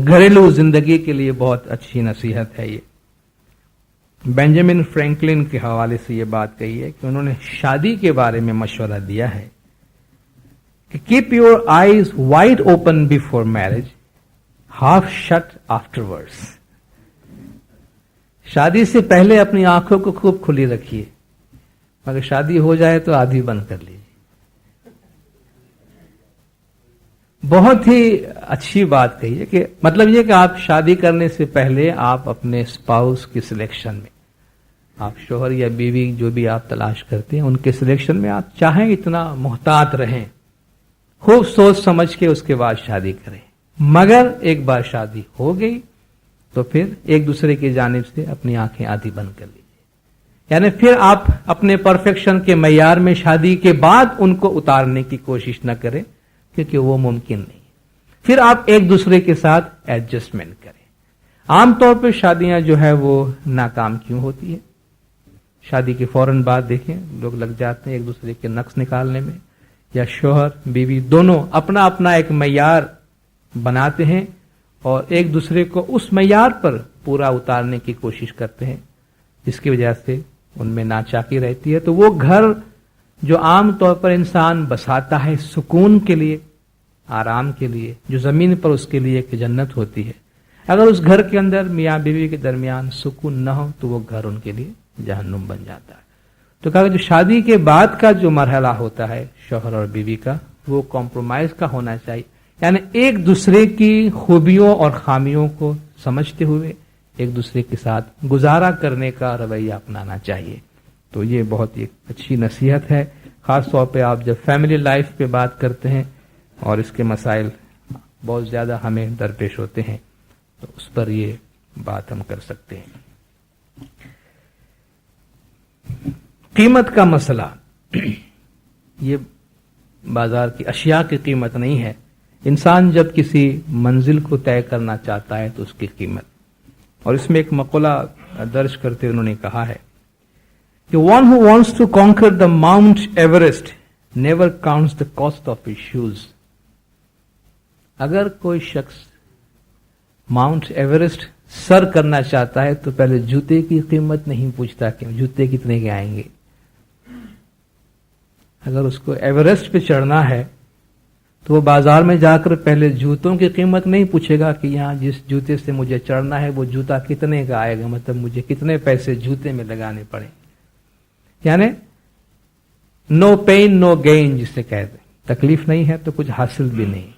گھریلو زندگی کے لیے بہت اچھی نصیحت ہے. یہ بینجامن فرینکلن کے حوالے سے یہ بات کہی ہے کہ انہوں نے شادی کے بارے میں مشورہ دیا ہے کہ keep your eyes wide open before marriage, half shut afterwards. شادی سے پہلے اپنی آنکھوں کو خوب کھلی رکھیے, مگر شادی ہو جائے تو آدھی بند کر لیجیے. بہت ہی اچھی بات کہی ہے کہ مطلب یہ کہ آپ شادی کرنے سے پہلے آپ اپنے اسپاؤس کی سلیکشن میں, آپ شوہر یا بیوی جو بھی آپ تلاش کرتے ہیں ان کے سلیکشن میں آپ چاہیں اتنا محتاط رہیں, خوب سوچ سمجھ کے اس کے بعد شادی کریں. مگر ایک بار شادی ہو گئی تو پھر ایک دوسرے کی جانب سے اپنی آنکھیں آدھی بند کر لیجیے. یعنی پھر آپ اپنے پرفیکشن کے معیار میں شادی کے بعد ان کو اتارنے کی کوشش نہ کریں کیونکہ وہ ممکن نہیں. پھر آپ ایک دوسرے کے ساتھ ایڈجسٹمنٹ کریں. عام طور پہ شادیاں جو ہے وہ ناکام کیوں ہوتی ہے؟ شادی کے فوراً بعد دیکھیں لوگ لگ جاتے ہیں ایک دوسرے کے نقص نکالنے میں, یا شوہر بیوی دونوں اپنا اپنا ایک معیار بناتے ہیں اور ایک دوسرے کو اس معیار پر پورا اتارنے کی کوشش کرتے ہیں, جس کی وجہ سے ان میں ناچاکی رہتی ہے. تو وہ گھر جو عام طور پر انسان بساتا ہے سکون کے لیے, آرام کے لیے, جو زمین پر اس کے لیے ایک جنت ہوتی ہے, اگر اس گھر کے اندر میاں بیوی کے درمیان سکون نہ ہو تو وہ گھر ان کے لیے جہنم بن جاتا ہے. تو کہا کہ جو شادی کے بعد کا جو مرحلہ ہوتا ہے شوہر اور بیوی کا, وہ کمپرومائز کا ہونا چاہیے. یعنی ایک دوسرے کی خوبیوں اور خامیوں کو سمجھتے ہوئے ایک دوسرے کے ساتھ گزارا کرنے کا رویہ اپنانا چاہیے. تو یہ بہت ہی اچھی نصیحت ہے, خاص طور پہ آپ جب فیملی لائف پہ بات کرتے ہیں اور اس کے مسائل بہت زیادہ ہمیں درپیش ہوتے ہیں تو اس پر یہ بات ہم کر سکتے ہیں. قیمت کا مسئلہ, یہ بازار کی اشیاء کی قیمت نہیں ہے. انسان جب کسی منزل کو طے کرنا چاہتا ہے تو اس کی قیمت, اور اس میں ایک مقولہ درج کرتے انہوں نے کہا ہے کہ one who wants to conquer the Mount Everest never counts the cost of his shoes. اگر کوئی شخص ماؤنٹ ایورسٹ سر کرنا چاہتا ہے تو پہلے جوتے کی قیمت نہیں پوچھتا کہ جوتے کتنے کے آئیں گے. اگر اس کو ایورسٹ پہ چڑھنا ہے تو وہ بازار میں جا کر پہلے جوتوں کی قیمت نہیں پوچھے گا کہ یہاں جس جوتے سے مجھے چڑھنا ہے وہ جوتا کتنے کا آئے گا, مطلب مجھے کتنے پیسے جوتے میں لگانے پڑیں. یعنی نو پین نو گین جسے کہتے ہیں, تکلیف نہیں ہے تو کچھ حاصل بھی نہیں,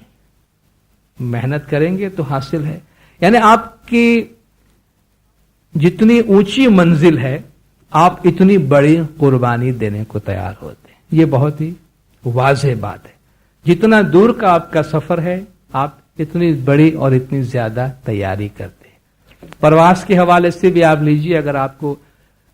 محنت کریں گے تو حاصل ہے. یعنی آپ کی جتنی اونچی منزل ہے آپ اتنی بڑی قربانی دینے کو تیار ہوتے ہیں. یہ بہت ہی واضح بات ہے. جتنا دور کا آپ کا سفر ہے آپ اتنی بڑی اور اتنی زیادہ تیاری کرتے ہیں. پرواز کے حوالے سے بھی آپ لیجیے, اگر آپ کو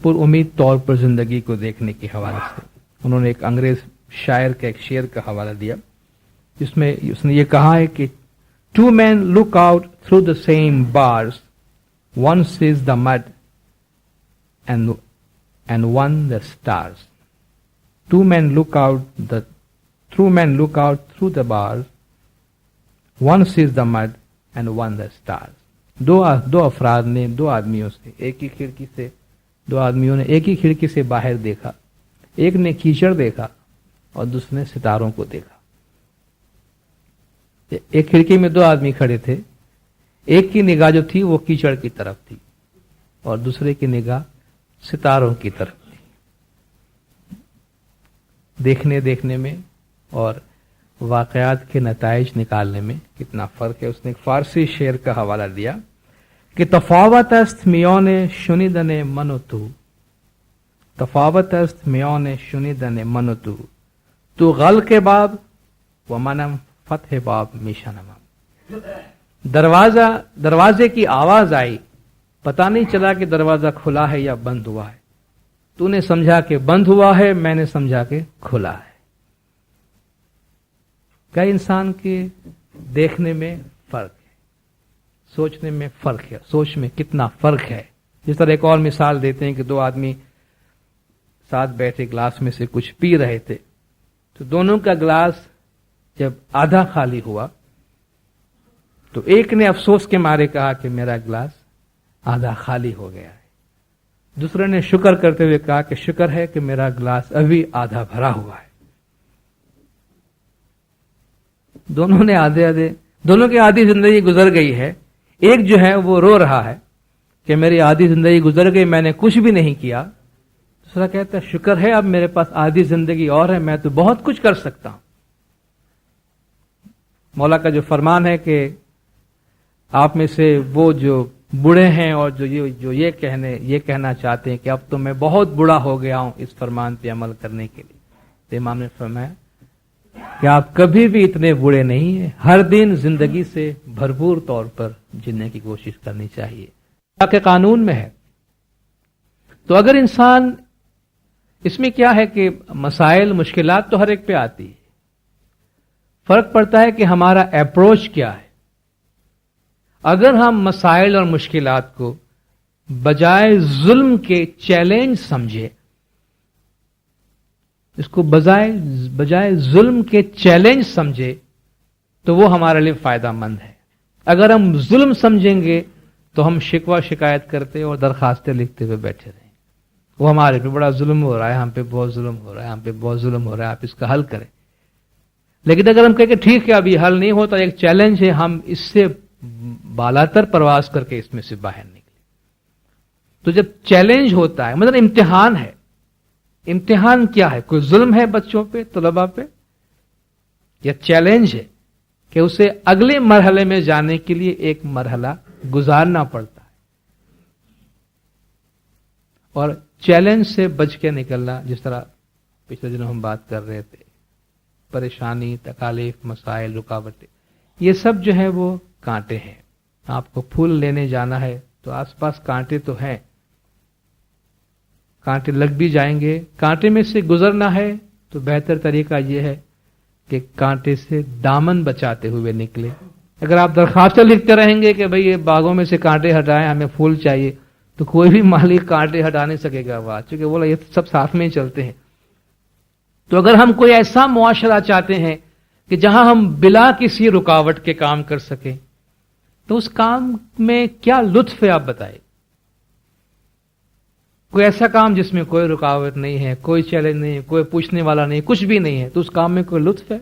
پر امید طور پر زندگی کو دیکھنے کے حوالے سے انہوں نے ایک انگریز شاعر کا ایک شعر کا حوالہ دیا جس میں اس نے یہ کہا ہے کہ two men look out through the same bars one sees the mud and one the stars two men look out through the bars one sees the mud and one the stars دو افراد نے دو آدمیوں نے ایک ہی کھڑکی سے باہر دیکھا. ایک نے کیچڑ دیکھا اور دوسرے نے ستاروں کو دیکھا. ایک کھڑکی میں دو آدمی کھڑے تھے. ایک کی نگاہ جو تھی وہ کیچڑ کی طرف تھی اور دوسرے کی نگاہ ستاروں کی طرف تھی. دیکھنے میں اور واقعات کے نتائج نکالنے میں کتنا فرق ہے. اس نے ایک فارسی شعر کا حوالہ دیا کہ تفاوت است میان شنیدن من و تو، تفاوت است میان شنیدن من و تو غلق باب و منم فتح باب میشنم. دروازے کی آواز آئی، پتہ نہیں چلا کہ دروازہ کھلا ہے یا بند ہوا ہے. تو نے سمجھا کہ بند ہوا ہے، میں نے سمجھا کہ کھلا ہے. کیا انسان کے دیکھنے میں فرق ہے، سوچنے میں فرق ہے، سوچ میں کتنا فرق ہے. جس طرح ایک اور مثال دیتے ہیں کہ دو آدمی ساتھ بیٹھے گلاس میں سے کچھ پی رہے تھے، تو دونوں کا گلاس جب آدھا خالی ہوا تو ایک نے افسوس کے مارے کہا کہ میرا گلاس آدھا خالی ہو گیا ہے. دوسرے نے شکر کرتے ہوئے کہا کہ شکر ہے کہ میرا گلاس ابھی آدھا بھرا ہوا ہے. دونوں کی آدھی زندگی گزر گئی ہے. ایک جو ہے وہ رو رہا ہے کہ میری آدھی زندگی گزر گئی، میں نے کچھ بھی نہیں کیا. دوسرا کہتا ہے شکر ہے اب میرے پاس آدھی زندگی اور ہے، میں تو بہت کچھ کر سکتا ہوں. مولا کا جو فرمان ہے کہ آپ میں سے وہ جو بوڑھے ہیں اور جو یہ کہنا چاہتے ہیں کہ اب تو میں بہت بوڑھا ہو گیا ہوں اس فرمان پہ عمل کرنے کے لیے، تو امام نے فرمایا کہ آپ کبھی بھی اتنے بوڑھے نہیں ہیں. ہر دن زندگی سے بھرپور طور پر جینے کی کوشش کرنی چاہیے. اللہ کے قانون میں ہے. تو اگر انسان، اس میں کیا ہے کہ مسائل مشکلات تو ہر ایک پہ آتی ہے، فرق پڑتا ہے کہ ہمارا اپروچ کیا ہے. اگر ہم مسائل اور مشکلات کو بجائے ظلم کے چیلنج سمجھے، اس کو بجائے ظلم کے چیلنج سمجھے تو وہ ہمارے لیے فائدہ مند ہے. اگر ہم ظلم سمجھیں گے تو ہم شکوہ شکایت کرتے اور درخواستیں لکھتے ہوئے بیٹھے رہیں، وہ ہمارے پہ بڑا ظلم ہو رہا ہے، ہم پہ بہت ظلم ہو رہا ہے، ہم پہ بہت ظلم ہو رہا ہے، آپ اس کا حل کریں. لیکن اگر ہم کہیں کہ ٹھیک ہے اب یہ حل نہیں ہوتا، ایک چیلنج ہے، ہم اس سے بالاتر پرواز کر کے اس میں سے باہر نکلیں. تو جب چیلنج ہوتا ہے، مطلب امتحان ہے. امتحان کیا ہے؟ کوئی ظلم ہے بچوں پہ، طلباء پہ، یا چیلنج ہے کہ اسے اگلے مرحلے میں جانے کے لیے ایک مرحلہ گزارنا پڑتا ہے. اور چیلنج سے بچ کے نکلنا، جس طرح پچھلے دنوں ہم بات کر رہے تھے، پریشانی، تکالیف، مسائل، رکاوٹیں، یہ سب جو ہے وہ کانٹے ہیں. آپ کو پھول لینے جانا ہے تو آس پاس کانٹے تو ہیں، کانٹے لگ بھی جائیں گے. کانٹے میں سے گزرنا ہے تو بہتر طریقہ یہ ہے کہ کانٹے سے دامن بچاتے ہوئے نکلے. اگر آپ درخواستیں لکھتے رہیں گے کہ بھئی یہ باغوں میں سے کانٹے ہٹائیں، ہمیں پھول چاہیے، تو کوئی بھی مالک کانٹے ہٹا نہیں سکے گا. وہ چونکہ بولا یہ سب ساتھ میں ہی چلتے ہیں. تو اگر ہم کوئی ایسا معاشرہ چاہتے ہیں کہ جہاں ہم بلا کسی رکاوٹ کے کام کر سکیں، تو اس کام میں کیا لطف ہے آپ بتائیں. کوئی ایسا کام جس میں کوئی رکاوٹ نہیں ہے، کوئی چیلنج نہیں ہے، کوئی پوچھنے والا نہیں، کچھ بھی نہیں ہے، تو اس کام میں کوئی لطف ہے؟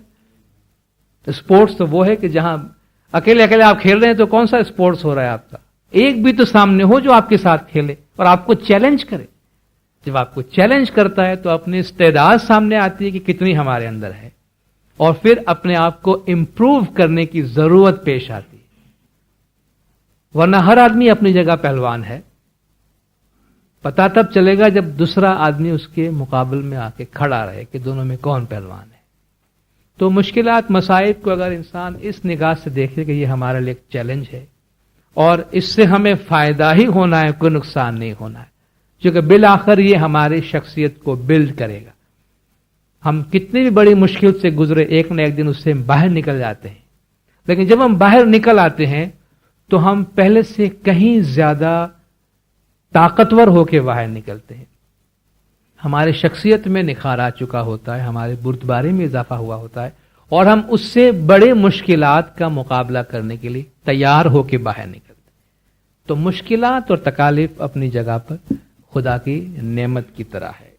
اسپورٹس تو وہ ہے کہ جہاں اکیلے آپ کھیل رہے ہیں، تو کون سا اسپورٹس ہو رہا ہے آپ کا؟ ایک بھی تو سامنے ہو جو آپ کے ساتھ کھیلے اور آپ کو چیلنج کرے. جب آپ کو چیلنج کرتا ہے تو اپنی استعداد سامنے آتی ہے کہ کتنی ہمارے اندر ہے، اور پھر اپنے آپ کو امپروو کرنے کی ضرورت پیش آتی ہے. ورنہ ہر آدمی اپنی جگہ پہلوان ہے. پتہ تب چلے گا جب دوسرا آدمی اس کے مقابل میں آ کے کھڑا رہے کہ دونوں میں کون پہلوان ہے. تو مشکلات، مصائب کو اگر انسان اس نگاہ سے دیکھے کہ یہ ہمارے لیے ایک چیلنج ہے اور اس سے ہمیں فائدہ ہی ہونا ہے، کوئی نقصان نہیں ہونا ہے، کیونکہ بالآخر یہ ہماری شخصیت کو بلڈ کرے گا. ہم کتنی بھی بڑی مشکل سے گزرے ایک نہ ایک دن اس سے باہر نکل جاتے ہیں، لیکن جب ہم باہر نکل آتے ہیں تو ہم پہلے سے کہیں زیادہ طاقتور ہو کے باہر نکلتے ہیں. ہماری شخصیت میں نکھار آ چکا ہوتا ہے، ہمارے بردباری میں اضافہ ہوا ہوتا ہے، اور ہم اس سے بڑے مشکلات کا مقابلہ کرنے کے لیے تیار ہو کے باہر نکلتے ہیں. تو مشکلات اور تکالیف اپنی جگہ پر خدا کی نعمت کی طرح ہے.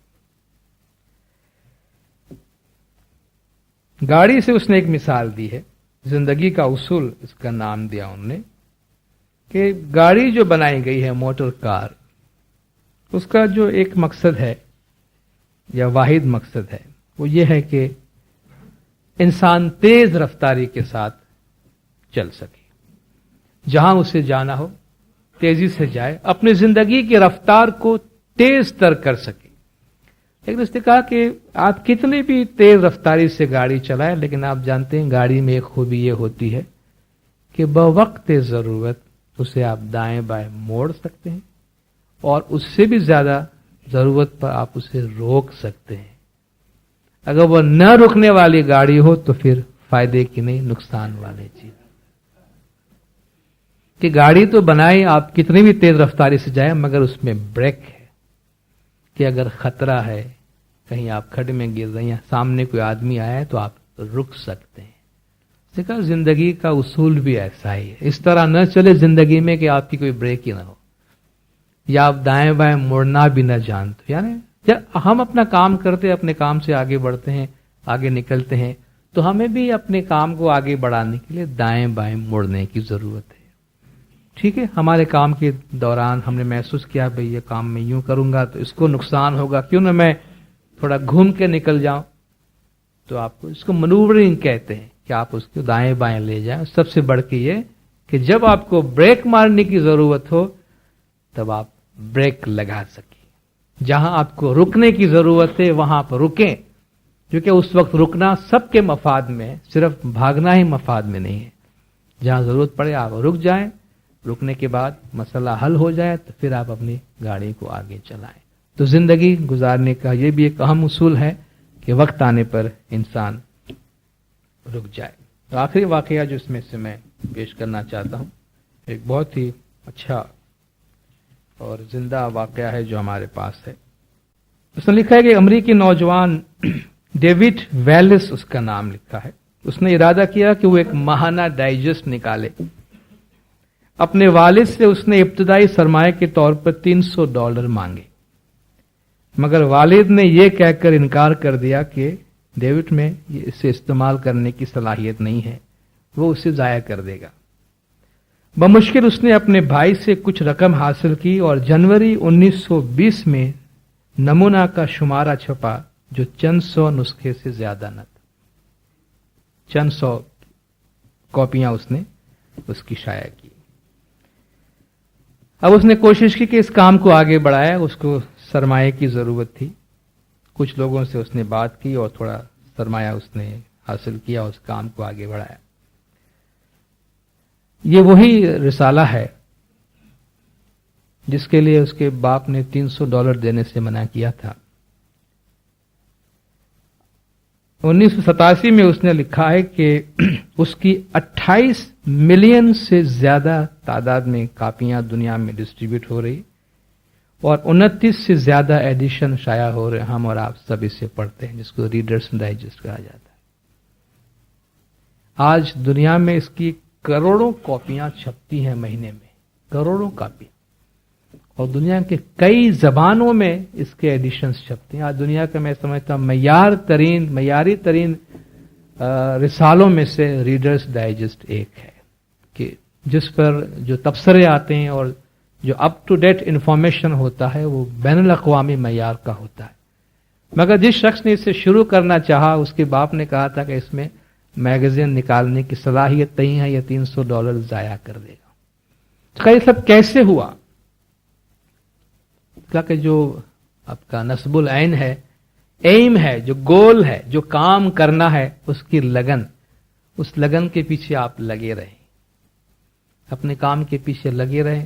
گاڑی سے اس نے ایک مثال دی ہے، زندگی کا اصول اس کا نام دیا انہوں نے، کہ گاڑی جو بنائی گئی ہے موٹر کار، اس کا جو ایک مقصد ہے یا واحد مقصد ہے وہ یہ ہے کہ انسان تیز رفتاری کے ساتھ چل سکے، جہاں اسے جانا ہو تیزی سے جائے، اپنی زندگی کی رفتار کو تیز تر کر سکے. لیکن اس نے کہا کہ آپ کتنی بھی تیز رفتاری سے گاڑی چلائیں، لیکن آپ جانتے ہیں گاڑی میں ایک خوبی یہ ہوتی ہے کہ بوقت ضرورت اسے آپ دائیں بائیں موڑ سکتے ہیں، اور اس سے بھی زیادہ ضرورت پر آپ اسے روک سکتے ہیں. اگر وہ نہ رکنے والی گاڑی ہو تو پھر فائدے کی نہیں، نقصان والی چیز. کہ گاڑی تو بنائیں آپ کتنی بھی تیز رفتاری سے جائیں، مگر اس میں بریک ہے کہ اگر خطرہ ہے، کہیں آپ کھڈ میں گر رہے ہیں، سامنے کوئی آدمی آیا ہے تو آپ رک سکتے ہیں. اس نے کہا زندگی کا اصول بھی ایسا ہی ہے. اس طرح نہ چلے زندگی میں کہ آپ کی کوئی بریک ہی نہ ہو، یا آپ دائیں بائیں مڑنا بھی نہ جانتے. یعنی جب ہم اپنا کام کرتے، اپنے کام سے آگے بڑھتے ہیں، آگے نکلتے ہیں، تو ہمیں بھی اپنے کام کو آگے بڑھانے کے لیے دائیں بائیں مڑنے کی ضرورت ہے. ٹھیک ہے، ہمارے کام کے دوران ہم نے محسوس کیا بھئی یہ کام میں یوں کروں گا تو اس کو نقصان ہوگا، کیوں نہ میں تھوڑا گھوم کے نکل جاؤں. تو آپ کو اس کو منوورنگ کہتے ہیں کہ آپ اس کو دائیں بائیں لے جائیں. سب سے بڑھ کے یہ کہ جب آپ کو بریک مارنے کی ضرورت ہو تب آپ بریک لگا سکیں. جہاں آپ کو رکنے کی ضرورت ہے وہاں پر رکیں، کیونکہ اس وقت رکنا سب کے مفاد میں ہے، صرف بھاگنا ہی مفاد میں نہیں ہے. جہاں ضرورت پڑے آپ رک جائیں، رکنے کے بعد مسئلہ حل ہو جائے تو پھر آپ اپنی گاڑی کو آگے چلائیں. تو زندگی گزارنے کا یہ بھی ایک اہم اصول ہے کہ وقت آنے پر انسان رک جائے. تو آخری واقعہ جو اس میں سے میں پیش کرنا چاہتا ہوں، ایک بہت ہی اچھا اور زندہ واقعہ ہے جو ہمارے پاس ہے. اس نے لکھا ہے کہ امریکی نوجوان ڈیوڈ ویلس اس کا نام لکھا ہے. اس نے ارادہ کیا کہ وہ ایک ماہانہ ڈائجسٹ نکالے. اپنے والد سے اس نے ابتدائی سرمایہ کے طور پر $300 مانگے، مگر والد نے یہ کہہ کر انکار کر دیا کہ ڈیوڈ میں اسے استعمال کرنے کی صلاحیت نہیں ہے، وہ اسے ضائع کر دے گا. بمشکل اس نے اپنے بھائی سے کچھ رقم حاصل کی اور جنوری 1920 میں نمونہ کا شمارہ چھپا جو چند سو نسخے سے زیادہ نہ تھا. چند سو کاپیاں اس نے اس کی شائع کی. اب اس نے کوشش کی کہ اس کام کو آگے بڑھائے. اس کو سرمایہ کی ضرورت تھی. کچھ لوگوں سے اس نے بات کی اور تھوڑا سرمایہ اس نے حاصل کیا، اس کام کو آگے بڑھایا. یہ وہی رسالہ ہے جس کے لیے اس کے باپ نے $300 دینے سے منع کیا تھا. 1987 میں اس نے لکھا ہے کہ اس کی 28 ملین سے زیادہ تعداد میں کاپیاں دنیا میں ڈسٹریبیوٹ ہو رہی اور 29 سے زیادہ ایڈیشن شائع ہو رہے. ہم اور آپ سب اسے پڑھتے ہیں، جس کو ریڈرز ڈائجسٹ کہا جاتا ہے. آج دنیا میں اس کی کروڑوں کاپیاں چھپتی ہیں مہینے میں، کروڑوں کاپیاں، اور دنیا کے کئی زبانوں میں اس کے ایڈیشنز چھپتے ہیں. آج دنیا کا میں سمجھتا ہوں معیاری ترین رسالوں میں سے ریڈرز ڈائجسٹ ایک ہے، کہ جس پر جو تبصرے آتے ہیں اور جو اپ ٹو ڈیٹ انفارمیشن ہوتا ہے وہ بین الاقوامی معیار کا ہوتا ہے. مگر جس شخص نے اسے شروع کرنا چاہا، اس کے باپ نے کہا تھا کہ اس میں میگزین نکالنے کی صلاحیت نہیں ہے، یہ $300 ضائع کر دے گا. تو یہ سب کیسے ہوا؟ کہ جو آپ کا نصب العین ہے، ایم ہے، جو گول ہے، جو کام کرنا ہے، اس کی لگن، اس لگن کے پیچھے آپ لگے رہیں، اپنے کام کے پیچھے لگے رہیں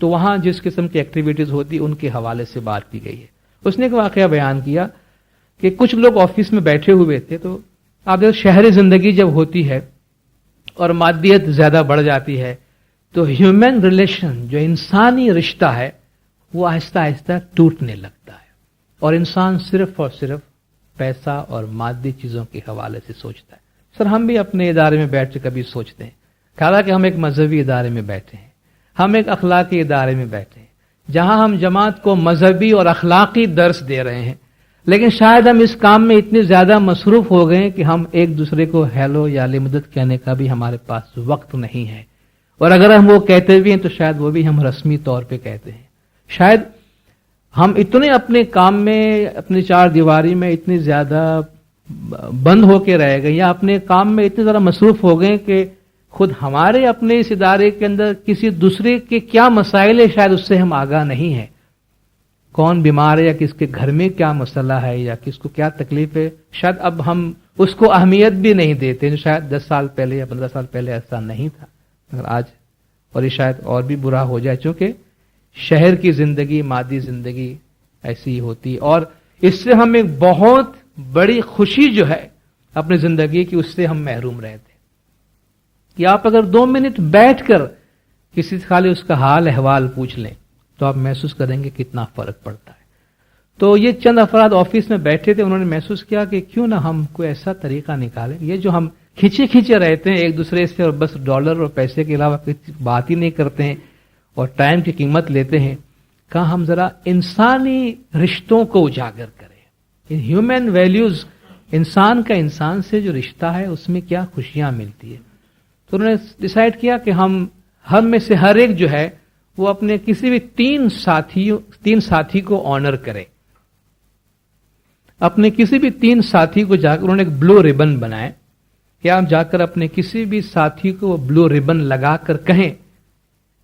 تو وہاں جس قسم کی ایکٹیویٹیز ہوتی ان کے حوالے سے بات کی گئی ہے. اس نے ایک واقعہ بیان کیا کہ کچھ لوگ آفس میں بیٹھے ہوئے تھے, تو آپ دیکھو شہری زندگی جب ہوتی ہے اور مادیت زیادہ بڑھ جاتی ہے تو ہیومن ریلیشن, جو انسانی رشتہ ہے, وہ آہستہ آہستہ ٹوٹنے لگتا ہے, اور انسان صرف اور صرف پیسہ اور مادی چیزوں کے حوالے سے سوچتا ہے. سر ہم بھی اپنے ادارے میں بیٹھ کے کبھی سوچتے ہیں, حالانکہ ہم ایک مذہبی ادارے میں بیٹھے ہیں, ہم ایک اخلاقی ادارے میں بیٹھے ہیں جہاں ہم جماعت کو مذہبی اور اخلاقی درس دے رہے ہیں, لیکن شاید ہم اس کام میں اتنے زیادہ مصروف ہو گئے کہ ہم ایک دوسرے کو ہیلو یا علی مدد کہنے کا بھی ہمارے پاس وقت نہیں ہے, اور اگر ہم وہ کہتے بھی ہیں تو شاید وہ بھی ہم رسمی طور پہ کہتے ہیں. شاید ہم اتنے اپنے کام میں, اپنی چار دیواری میں اتنے زیادہ بند ہو کے رہ گئے, یا اپنے کام میں اتنے زیادہ مصروف ہو گئے کہ خود ہمارے اپنے اس ادارے کے اندر کسی دوسرے کے کیا مسائل ہے شاید اس سے ہم آگاہ نہیں ہیں. کون بیمار ہے یا کس کے گھر میں کیا مسئلہ ہے یا کس کو کیا تکلیف ہے, شاید اب ہم اس کو اہمیت بھی نہیں دیتے. شاید 10 سال پہلے یا 15 سال پہلے ایسا نہیں تھا, مگر آج, اور یہ شاید اور بھی برا ہو جائے, چونکہ شہر کی زندگی, مادی زندگی ایسی ہی ہوتی, اور اس سے ہم ایک بہت بڑی خوشی جو ہے اپنی زندگی کی, اس سے ہم محروم رہتے. کہ آپ اگر 2 منٹ بیٹھ کر کسی سے خالی اس کا حال احوال پوچھ لیں تو آپ محسوس کریں گے کتنا فرق پڑتا ہے. تو یہ چند افراد آفس میں بیٹھے تھے, انہوں نے محسوس کیا کہ کیوں نہ ہم کوئی ایسا طریقہ نکالیں, یہ جو ہم کھینچے رہتے ہیں ایک دوسرے سے اور بس ڈالر اور پیسے کے علاوہ کچھ بات ہی نہیں کرتے ہیں اور ٹائم کی قیمت لیتے ہیں, کہاں ہم ذرا انسانی رشتوں کو اجاگر کریں. ہیومن ویلیوز, انسان کا انسان سے جو رشتہ ہے اس میں کیا خوشیاں ملتی ہے. تو انہوں نے ڈیسائیڈ کیا کہ ہم میں سے ہر ایک جو ہے وہ اپنے کسی بھی 3 ساتھی کو آنر کرے. اپنے کسی بھی 3 ساتھی کو جا کر انہوں نے ایک بلو ریبن بنائے کہ آپ جا کر اپنے کسی بھی ساتھی کو وہ بلو ریبن لگا کر کہیں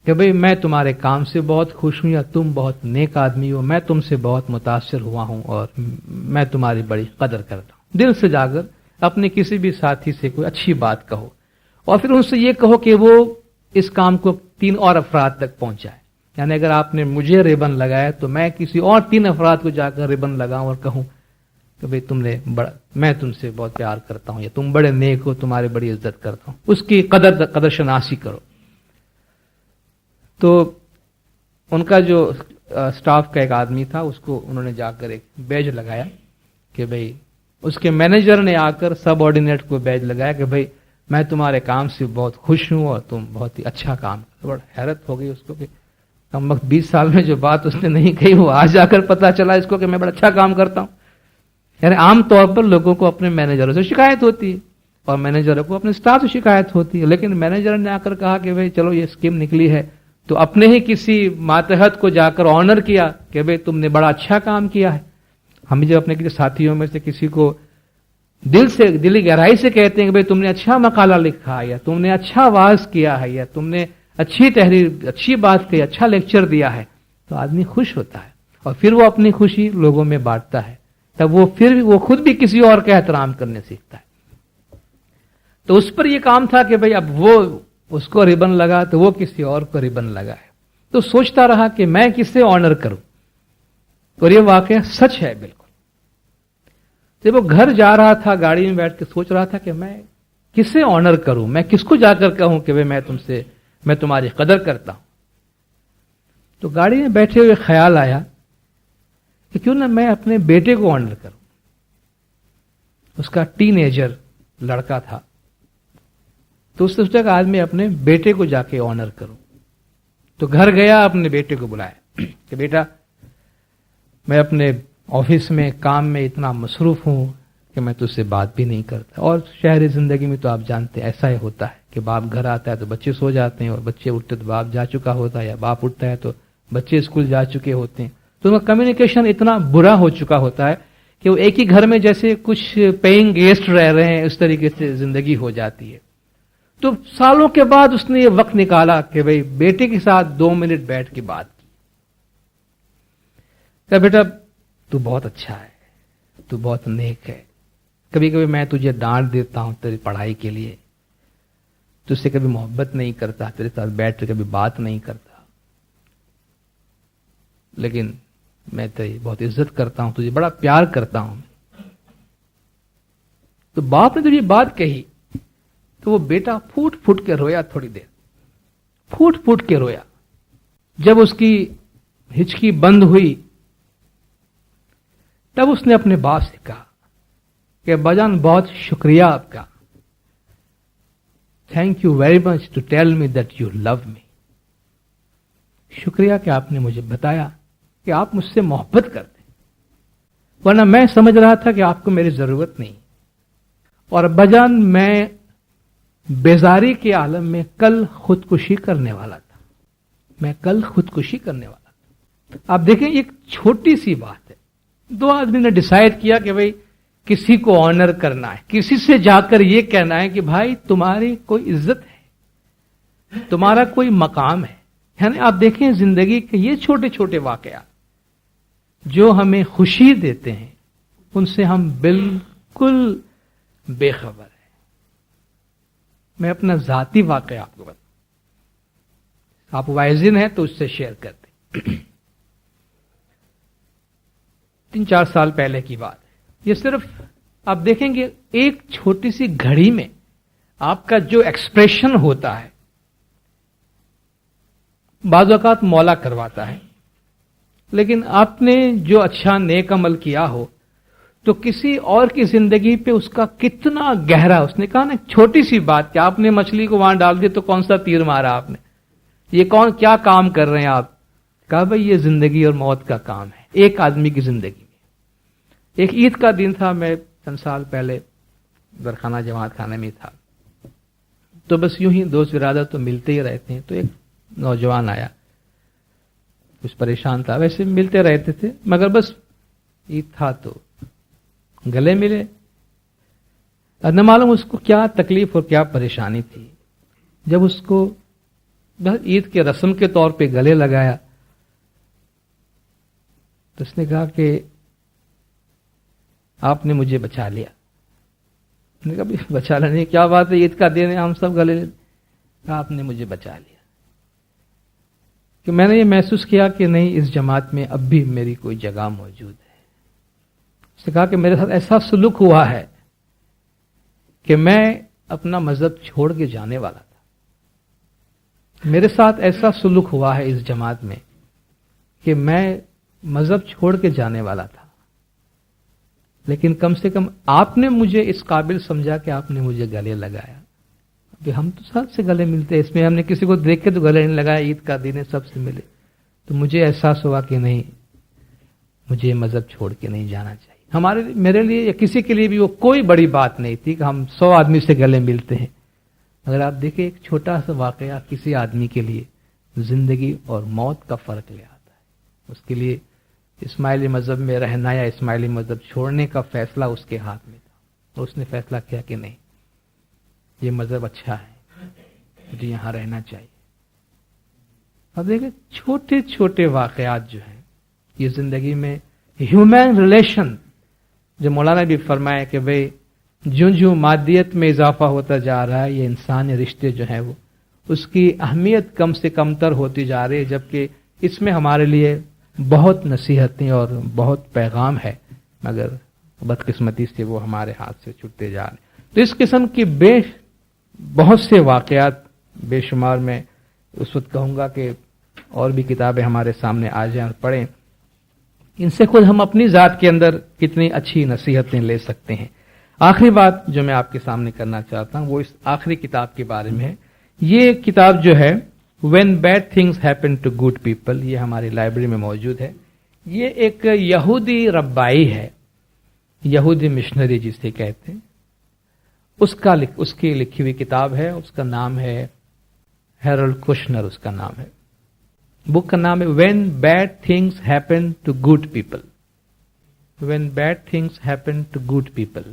کہ بھئی میں تمہارے کام سے بہت خوش ہوں, یا تم بہت نیک آدمی ہو, میں تم سے بہت متاثر ہوا ہوں اور میں تمہاری بڑی قدر کرتا ہوں. دل سے جا کر اپنے کسی بھی ساتھی سے کوئی اچھی بات کہو, اور پھر ان سے یہ کہو کہ وہ اس کام کو 3 اور افراد تک پہنچائے. یعنی اگر آپ نے مجھے ریبن لگایا تو میں کسی اور 3 افراد کو جا کر ریبن لگاؤں اور کہوں کہ بھئی میں تم سے بہت پیار کرتا ہوں, یا تم بڑے نیک ہو, تمہاری بڑی عزت کرتا ہوں. اس کی قدر شناسی کرو. تو ان کا جو سٹاف کا ایک آدمی تھا, اس کو انہوں نے جا کر ایک بیج لگایا کہ بھئی, اس کے مینیجر نے آ کر سب آرڈینیٹ کو بیج لگایا کہ بھئی میں تمہارے کام سے بہت خوش ہوں اور تم بہت ہی اچھا کام کرتے. بڑا حیرت ہو گئی اس کو کہ کم وقت 20 سال میں جو بات اس نے نہیں کہی وہ آج جا کر پتا چلا اس کو کہ میں بڑا اچھا کام کرتا ہوں. یعنی عام طور پر لوگوں کو اپنے مینیجروں سے شکایت ہوتی ہے اور مینیجروں کو اپنے سٹاف سے شکایت ہوتی ہے, لیکن مینیجر نے آ کر کہا کہ بھئی چلو یہ اسکیم نکلی ہے, تو اپنے ہی کسی ماتحت کو جا کر آنر کیا کہ بھئی تم نے بڑا اچھا کام کیا ہے. ہم جب اپنے کسی ساتھیوں میں سے کسی کو دلی گہرائی سے کہتے ہیں کہ بھئی تم نے اچھا مقالہ لکھا ہے, یا تم نے اچھا واعظ کیا ہے, یا تم نے اچھی تحریر, اچھی بات کہی, اچھا لیکچر دیا ہے, تو آدمی خوش ہوتا ہے اور پھر وہ اپنی خوشی لوگوں میں بانٹتا ہے. تب وہ خود بھی کسی اور کا احترام کرنے سیکھتا ہے. تو اس پر یہ کام تھا کہ بھئی اب وہ اس کو ریبن لگا تو وہ کسی اور کو ریبن لگا ہے. تو سوچتا رہا کہ میں کسے آنر کروں, اور یہ واقعہ سچ ہے بالکل. جب وہ گھر جا رہا تھا گاڑی میں بیٹھ کے سوچ رہا تھا کہ میں کسے آنر کروں, میں کس کو جا کر کہوں کہ میں تمہاری قدر کرتا ہوں. تو گاڑی میں بیٹھے ہوئے خیال آیا کہ کیوں نہ میں اپنے بیٹے کو آنر کروں. اس کا ٹین ایجر لڑکا تھا, تو اس نے سوچا کہ آج میں اپنے بیٹے کو جا کے آنر کروں. تو گھر گیا, اپنے بیٹے کو بلایا کہ بیٹا میں اپنے آفس میں کام میں اتنا مصروف ہوں کہ میں تجھ سے بات بھی نہیں کرتا. اور شہری زندگی میں تو آپ جانتے ہیں ایسا ہی ہوتا ہے کہ باپ گھر آتا ہے تو بچے سو جاتے ہیں, اور بچے اٹھتے تو باپ جا چکا ہوتا ہے, یا باپ اٹھتا ہے تو بچے اسکول جا چکے ہوتے ہیں. تو ان کا کمیونیکیشن اتنا برا ہو چکا ہوتا ہے کہ وہ ایک ہی گھر میں جیسے کچھ پیئنگ گیسٹ رہ رہے ہیں, اس طریقے سے زندگی ہو جاتی ہے. تو سالوں کے بعد اس نے یہ وقت نکالا کہ بھئی بیٹے کے ساتھ 2 منٹ بیٹھ کے بات کی. کہ بیٹا تو بہت اچھا ہے, تو بہت نیک ہے, کبھی کبھی میں تجھے ڈانٹ دیتا ہوں تیری پڑھائی کے لیے, تجھ سے کبھی محبت نہیں کرتا, تیرے ساتھ بیٹھ کے کبھی بات نہیں کرتا, لیکن میں تیری بہت عزت کرتا ہوں، تجھے بڑا پیار کرتا ہوں. تو باپ نے جب یہ بات کہی تو وہ بیٹا پھوٹ پھوٹ کے رویا، تھوڑی دیر پھوٹ پھوٹ کے رویا. جب اس کی ہچکی بند ہوئی تب اس نے اپنے باپ سے کہا کہ اباجان بہت شکریہ آپ کا، thank you very much to tell me that you love me. شکریہ کہ آپ نے مجھے بتایا کہ آپ مجھ سے محبت کرتے، ورنہ میں سمجھ رہا تھا کہ آپ کو میری ضرورت نہیں. اور اباجان میں بیزاری کے عالم میں کل خودکشی کرنے والا تھا، میں کل خودکشی کرنے والا تھا. آپ دیکھیں ایک چھوٹی سی بات ہے، دو آدمی نے ڈیسائیڈ کیا کہ بھئی کسی کو آنر کرنا ہے، کسی سے جا کر یہ کہنا ہے کہ بھائی تمہاری کوئی عزت ہے، تمہارا کوئی مقام ہے. یعنی آپ دیکھیں زندگی کے یہ چھوٹے چھوٹے واقعات جو ہمیں خوشی دیتے ہیں ان سے ہم بالکل بے خبر ہیں. میں اپنا ذاتی واقعہ آپ کو بتاؤں، آپ وائزن ہیں تو اس سے شیئر کرتے. 3-4 سال پہلے کی بات ہے. یہ صرف آپ دیکھیں گے ایک چھوٹی سی گھڑی میں آپ کا جو ایکسپریشن ہوتا ہے بعض اوقات مولا کرواتا ہے. لیکن آپ نے جو اچھا نیک عمل کیا ہو تو کسی اور کی زندگی پہ اس کا کتنا گہرا. اس نے کہا نا چھوٹی سی بات کہ آپ نے مچھلی کو وہاں ڈال دی تو کون سا تیر مارا آپ نے، یہ کون کیا کام کر رہے ہیں آپ. کہا بھائی یہ زندگی اور موت کا کام ہے ایک آدمی کی زندگی میں. ایک عید کا دن تھا، میں چند سال پہلے درخانہ جماعت خانے میں تھا، تو بس یوں ہی دوست برادر تو ملتے ہی رہتے ہیں. تو ایک نوجوان آیا، کچھ پریشان تھا، ویسے ملتے رہتے تھے مگر بس عید تھا تو گلے ملے. نہ معلوم اس کو کیا تکلیف اور کیا پریشانی تھی. جب اس کو بس عید کے رسم کے طور پہ گلے لگایا تو اس نے کہا کہ آپ نے مجھے بچا لیا. میں نے کہا بچا لینے کیا بات ہے، عید کا دن ہے ہم سب گلے. کہا آپ نے مجھے بچا لیا کہ میں نے یہ محسوس کیا کہ نہیں اس جماعت میں اب بھی میری کوئی جگہ موجود ہے. اس نے کہا کہ میرے ساتھ ایسا سلوک ہوا ہے کہ میں اپنا مذہب چھوڑ کے جانے والا تھا. میرے ساتھ ایسا سلوک ہوا ہے اس جماعت میں کہ میں مذہب چھوڑ کے جانے والا تھا، لیکن کم سے کم آپ نے مجھے اس قابل سمجھا کہ آپ نے مجھے گلے لگایا. ہم تو سب سے گلے ملتے ہیں، اس میں ہم نے کسی کو دیکھ کے تو گلے نہیں لگایا. عید کا دن ہے سب سے ملے تو مجھے احساس ہوا کہ نہیں مجھے مذہب چھوڑ کے نہیں جانا چاہیے. میرے لیے یا کسی کے لیے بھی وہ کوئی بڑی بات نہیں تھی کہ ہم 100 آدمی سے گلے ملتے ہیں. اگر آپ دیکھیں ایک چھوٹا سا واقعہ کسی آدمی کے لیے زندگی اور موت کا فرق لے آتا ہے. اس کے لیے اسماعیلی مذہب میں رہنا یا اسماعیلی مذہب چھوڑنے کا فیصلہ اس کے ہاتھ میں تھا. اس نے فیصلہ کیا کہ نہیں یہ مذہب اچھا ہے، مجھے یہاں رہنا چاہیے. اب دیکھیں چھوٹے چھوٹے واقعات جو ہیں یہ زندگی میں ہیومن ریلیشن، جو مولانا بھی فرمایا کہ بھئی جوں مادیت میں اضافہ ہوتا جا رہا ہے یہ انسانی رشتے جو ہیں وہ اس کی اہمیت کم سے کم تر ہوتی جا رہی ہے، جبکہ اس میں ہمارے لیے بہت نصیحتیں اور بہت پیغام ہے مگر بدقسمتی سے وہ ہمارے ہاتھ سے چھوٹتے جا رہے ہیں. تو اس قسم کی بہت سے واقعات بے شمار میں اس وقت کہوں گا کہ اور بھی کتابیں ہمارے سامنے آ جائیں اور پڑھیں. ان سے خود ہم اپنی ذات کے اندر کتنی اچھی نصیحتیں لے سکتے ہیں. آخری بات جو میں آپ کے سامنے کرنا چاہتا ہوں وہ اس آخری کتاب کے بارے میں ہے. یہ کتاب جو ہے When Bad Things Happen to Good People، یہ ہماری لائبریری میں موجود ہے. یہ ایک یہودی ربائی ہے، یہودی مشنری جسے کہتے ہیں، اس کی لکھی ہوئی کتاب ہے. اس کا نام ہے ہیرلڈ کوشنر، اس کا نام ہے. بک کا نام ہے When Bad Things Happen to Good People. When Bad Things Happen to Good People.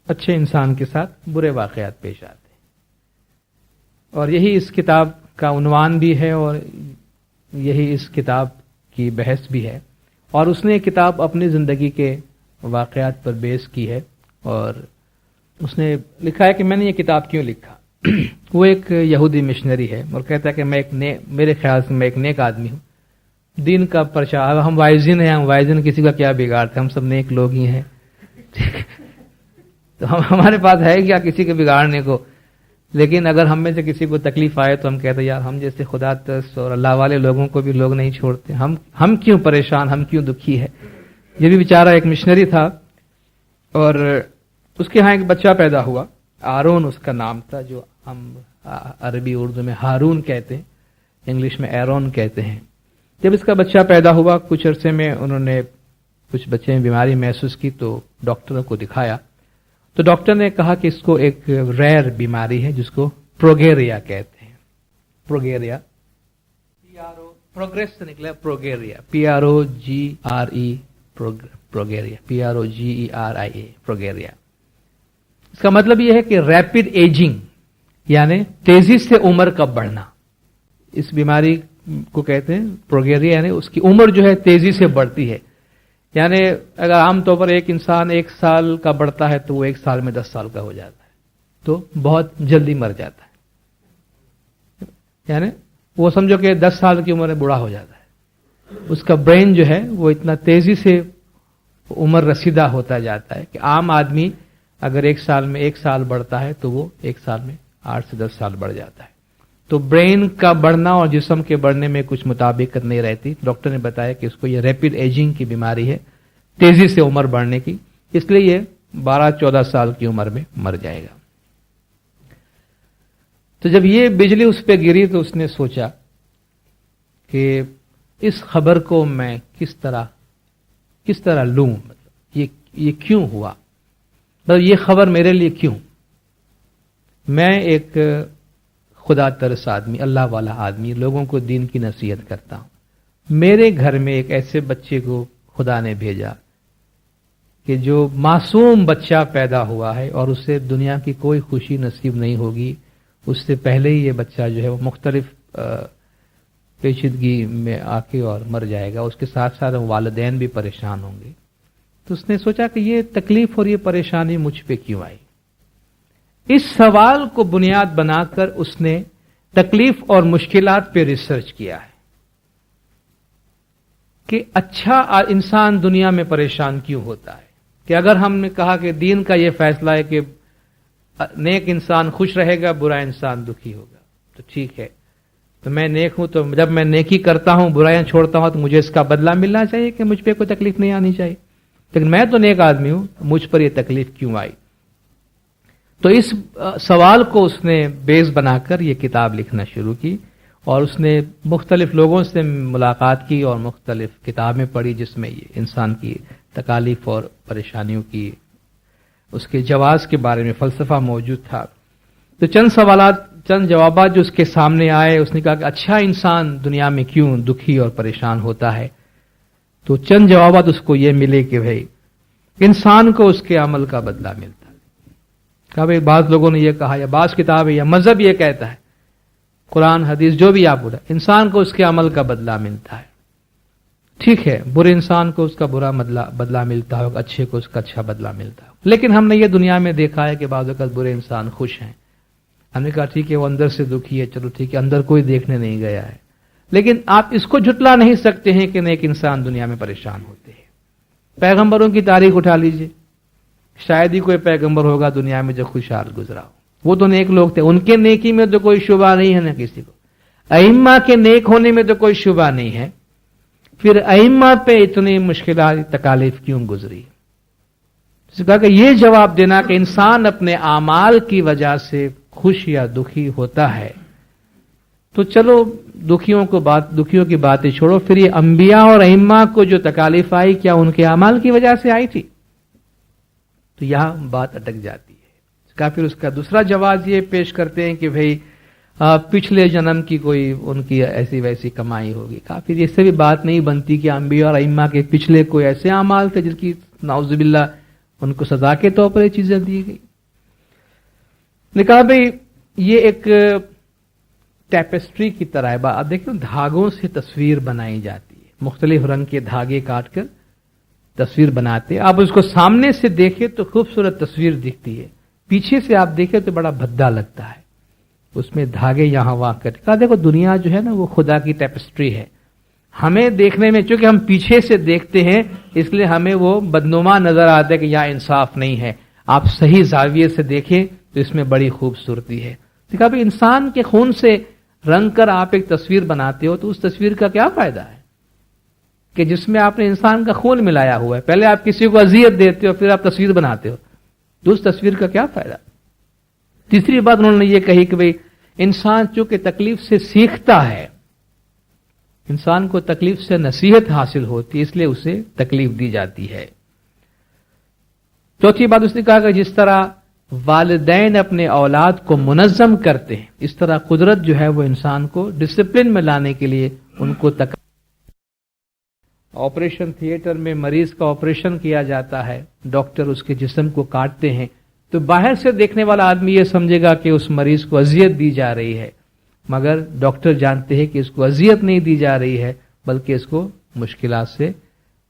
اچھے انسان کے ساتھ برے واقعات پیش آتے ہیں. اور یہی اس کتاب کا عنوان بھی ہے اور یہی اس کتاب کی بحث بھی ہے. اور اس نے یہ کتاب اپنی زندگی کے واقعات پر بیس کی ہے اور اس نے لکھا ہے کہ میں نے یہ کتاب کیوں لکھا. وہ ایک یہودی مشنری ہے اور کہتا ہے کہ میں میرے خیال سے میں ایک نیک آدمی ہوں دین کا پرچار. ہم وائزن ہیں, ہم وائزن کسی کا کیا بگاڑتے, ہم سب نیک لوگ ہی ہیں. تو ہمارے پاس ہے کیا کسی کے بگاڑنے کو. لیکن اگر ہم میں سے کسی کو تکلیف آئے تو ہم کہتے ہیں یار ہم جیسے خدا ترس اور اللہ والے لوگوں کو بھی لوگ نہیں چھوڑتے, ہم کیوں پریشان, ہم کیوں دکھی ہے. یہ بھی بیچارہ ایک مشنری تھا اور اس کے ہاں ایک بچہ پیدا ہوا, آرون اس کا نام تھا, جو ہم عربی اردو میں ہارون کہتے ہیں, انگلش میں ایرون کہتے ہیں. جب اس کا بچہ پیدا ہوا کچھ عرصے میں انہوں نے کچھ بچے میں بیماری محسوس کی تو ڈاکٹروں کو دکھایا. تو ڈاکٹر نے کہا کہ اس کو ایک ریئر بیماری ہے جس کو پروگیریا کہتے ہیں. پروگیریا پروگریس سے نکلا پروگیریا, PROGRE پروگیریا, PROGERIA پروگیریا. اس کا مطلب یہ ہے کہ ریپڈ ایجنگ یعنی تیزی سے عمر کا بڑھنا. اس بیماری کو کہتے ہیں پروگیریا, یعنی اس کی عمر جو ہے تیزی سے بڑھتی ہے. یعنی اگر عام طور پر ایک انسان 1 سال کا بڑھتا ہے تو وہ 1 سال میں 10 سال کا ہو جاتا ہے, تو بہت جلدی مر جاتا ہے. یعنی وہ سمجھو کہ 10 سال کی عمر میں بوڑھا ہو جاتا ہے. اس کا برین جو ہے وہ اتنا تیزی سے عمر رسیدہ ہوتا جاتا ہے کہ عام آدمی اگر 1 سال میں 1 سال بڑھتا ہے تو وہ 1 سال میں 8 سے 10 سال بڑھ جاتا ہے. تو برین کا بڑھنا اور جسم کے بڑھنے میں کچھ مطابقت نہیں رہتی. ڈاکٹر نے بتایا کہ اس کو یہ ریپڈ ایجنگ کی بیماری ہے, تیزی سے عمر بڑھنے کی, اس لیے یہ 12-14 سال کی عمر میں مر جائے گا. تو جب یہ بجلی اس پہ گری تو اس نے سوچا کہ اس خبر کو میں کس طرح لوں, مطلب یہ کیوں ہوا, مطلب یہ خبر میرے لیے کیوں. میں ایک خدا ترس آدمی, اللہ والا آدمی, لوگوں کو دین کی نصیحت کرتا ہوں. میرے گھر میں ایک ایسے بچے کو خدا نے بھیجا کہ جو معصوم بچہ پیدا ہوا ہے اور اسے دنیا کی کوئی خوشی نصیب نہیں ہوگی. اس سے پہلے ہی یہ بچہ جو ہے وہ مختلف پیچیدگی میں آ کے اور مر جائے گا. اس کے ساتھ ساتھ والدین بھی پریشان ہوں گے. تو اس نے سوچا کہ یہ تکلیف اور یہ پریشانی مجھ پہ کیوں آئی. اس سوال کو بنیاد بنا کر اس نے تکلیف اور مشکلات پہ ریسرچ کیا ہے کہ اچھا انسان دنیا میں پریشان کیوں ہوتا ہے. کہ اگر ہم نے کہا کہ دین کا یہ فیصلہ ہے کہ نیک انسان خوش رہے گا, برا انسان دکھی ہوگا, تو ٹھیک ہے, تو میں نیک ہوں تو جب میں نیکی کرتا ہوں, برائیاں چھوڑتا ہوں, تو مجھے اس کا بدلہ ملنا چاہیے کہ مجھ پہ کوئی تکلیف نہیں آنی چاہیے. لیکن میں تو نیک آدمی ہوں, مجھ پر یہ تکلیف کیوں آئی. تو اس سوال کو اس نے بیس بنا کر یہ کتاب لکھنا شروع کی اور اس نے مختلف لوگوں سے ملاقات کی اور مختلف کتابیں پڑھی جس میں یہ انسان کی تکالیف اور پریشانیوں کی اس کے جواز کے بارے میں فلسفہ موجود تھا. تو چند جوابات جو اس کے سامنے آئے, اس نے کہا کہ اچھا انسان دنیا میں کیوں دکھی اور پریشان ہوتا ہے. تو چند جوابات اس کو یہ ملے کہ بھائی انسان کو اس کے عمل کا بدلہ ملتا ہے. کہا بھائی بعض لوگوں نے یہ کہا یا بعض کتابیں یا مذہب یہ کہتا ہے, قرآن حدیث جو بھی آپ بولا, انسان کو اس کے عمل کا بدلہ ملتا ہے. ٹھیک ہے, برے انسان کو اس کا برا بدلہ ملتا ہوگا, اچھے کو اس کا اچھا بدلہ ملتا ہوگا. لیکن ہم نے یہ دنیا میں دیکھا ہے کہ بعض اوقات برے انسان خوش ہیں. ہم نے کہا ٹھیک ہے وہ اندر سے دکھی ہے, چلو ٹھیک ہے, اندر کوئی دیکھنے نہیں گیا ہے. لیکن آپ اس کو جھٹلا نہیں سکتے ہیں کہ نیک انسان دنیا میں پریشان ہوتے ہیں. پیغمبروں کی تاریخ اٹھا لیجئے, شاید ہی کوئی پیغمبر ہوگا دنیا میں جو خوشحال گزرا ہو. وہ تو نیک لوگ تھے, ان کے نیکی میں تو کوئی شبہ نہیں ہے نہ کسی کو. ائمہ کے نیک ہونے میں تو کوئی شبہ نہیں ہے. پھر ائمہ پہ اتنی مشکلات تکالیف کیوں گزری. اس نے کہا کہ یہ جواب دینا کہ انسان اپنے اعمال کی وجہ سے خوش یا دکھی ہوتا ہے, تو چلو دکھیوں کی باتیں چھوڑو. پھر یہ انبیاء اور ائمہ کو جو تکالیف آئی کیا ان کے اعمال کی وجہ سے آئی تھی؟ تو یہاں بات اٹک جاتی ہے. پھر اس کا دوسرا جواز یہ پیش کرتے ہیں کہ بھئی پچھلے جنم کی کوئی ان کی ایسی ویسی کمائی ہوگی. پھر اس سے بھی بات نہیں بنتی کہ انبیاء اور ائمہ کے پچھلے کوئی ایسے اعمال تھے جن کی نعوذ باللہ ان کو سزا کے طور پر یہ چیزیں دی گئی. نے کہا بھئی یہ ایک ٹیپسٹری کی طرح ہے. آپ دیکھیں دھاگوں سے تصویر بنائی جاتی ہے, مختلف رنگ کے دھاگے کاٹ کر تصویر بناتے. آپ اس کو سامنے سے دیکھیں تو خوبصورت تصویر دکھتی ہے, پیچھے سے آپ دیکھیں تو بڑا بھدا لگتا ہے. اس میں دھاگے یہاں وہاں کٹ. کہا دیکھو دنیا جو ہے نا وہ خدا کی ٹیپسٹری ہے. ہمیں دیکھنے میں چونکہ ہم پیچھے سے دیکھتے ہیں اس لیے ہمیں وہ بدنما نظر آتا ہے کہ یہاں انصاف نہیں ہے. آپ صحیح زاویے سے دیکھیں تو اس میں بڑی خوبصورتی ہے. دیکھا بھی انسان کے خون سے رنگ کر آپ ایک تصویر بناتے ہو تو اس تصویر کا کیا فائدہ ہے کہ جس میں آپ نے انسان کا خون ملایا ہوا ہے. پہلے آپ کسی کو اذیت دیتے ہو پھر آپ تصویر بناتے ہو تو اس تصویر کا کیا فائدہ. تیسری بات انہوں نے یہ کہی کہ بھئی انسان چونکہ تکلیف سے سیکھتا ہے، انسان کو تکلیف سے نصیحت حاصل ہوتی ہے اس لیے اسے تکلیف دی جاتی ہے. چوتھی بات اس نے کہا کہ جس طرح والدین اپنے اولاد کو منظم کرتے ہیں اس طرح قدرت جو ہے وہ انسان کو ڈسپلن میں لانے کے لیے ان کو آپریشن تھیٹر میں مریض کا آپریشن کیا جاتا ہے، ڈاکٹر اس کے جسم کو کاٹتے ہیں تو باہر سے دیکھنے والا آدمی یہ سمجھے گا کہ اس مریض کو اذیت دی جا رہی ہے، مگر ڈاکٹر جانتے ہیں کہ اس کو اذیت نہیں دی جا رہی ہے بلکہ اس کو مشکلات سے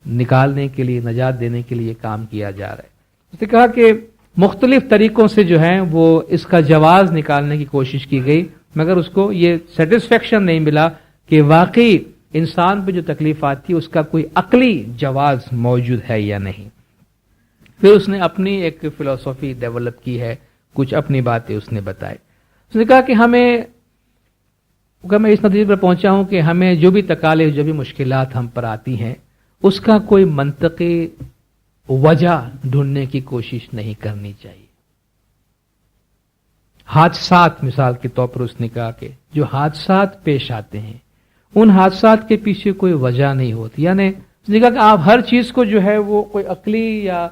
نکالنے کے لیے، نجات دینے کے لیے کام کیا جا رہا ہے. اس نے کہا کہ مختلف طریقوں سے جو ہیں وہ اس کا جواز نکالنے کی کوشش کی گئی مگر اس کو یہ سیٹسفیکشن نہیں ملا کہ واقعی انسان پہ جو تکلیف آتی ہے اس کا کوئی عقلی جواز موجود ہے یا نہیں. پھر اس نے اپنی ایک فلسفی ڈیولپ کی ہے، کچھ اپنی باتیں اس نے بتائی. اس نے کہا کہ میں اس نتیجے پر پہنچا ہوں کہ ہمیں جو بھی تکالیف، جو بھی مشکلات ہم پر آتی ہیں اس کا کوئی منطقی وجہ ڈھونڈنے کی کوشش نہیں کرنی چاہیے. حادثات مثال کے طور پر اس نے کہا کہ جو حادثات پیش آتے ہیں ان حادثات کے پیچھے کوئی وجہ نہیں ہوتی. یعنی اس نے کہا کہ آپ ہر چیز کو جو ہے وہ کوئی عقلی یا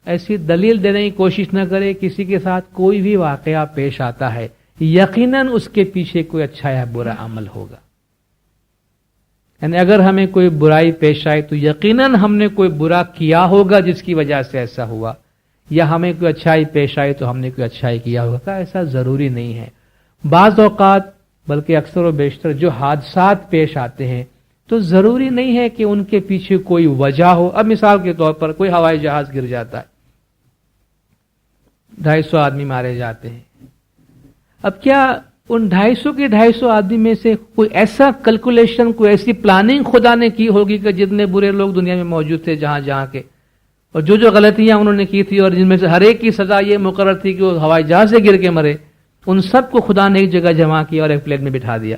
ایسی دلیل دینے کی کوشش نہ کرے. کسی کے ساتھ کوئی بھی واقعہ پیش آتا ہے یقیناً اس کے پیچھے کوئی اچھا یا برا عمل ہوگا. یعنی اگر ہمیں کوئی برائی پیش آئے تو یقیناً ہم نے کوئی برا کیا ہوگا جس کی وجہ سے ایسا ہوا، یا ہمیں کوئی اچھائی پیش آئی تو ہم نے کوئی اچھائی کیا ہوگا. ایسا ضروری نہیں ہے. بعض اوقات بلکہ اکثر و بیشتر جو حادثات پیش آتے ہیں تو ضروری نہیں ہے کہ ان کے پیچھے کوئی وجہ ہو. اب مثال کے طور پر کوئی ہوائی جہاز گر جاتا ہے، 250 آدمی مارے جاتے ہیں. اب کیا ان 250 کے 250 آدمی میں سے کوئی ایسا کیلکولیشن، کوئی ایسی پلاننگ خدا نے کی ہوگی کہ جتنے برے لوگ دنیا میں موجود تھے جہاں کے، اور جو غلطیاں انہوں نے کی تھی اور جن میں سے ہر ایک کی سزا یہ مقرر تھی کہ وہ ہوائی جہاز سے گر کے مرے، ان سب کو خدا نے ایک جگہ جمع کیا اور ایک پلیٹ میں بٹھا دیا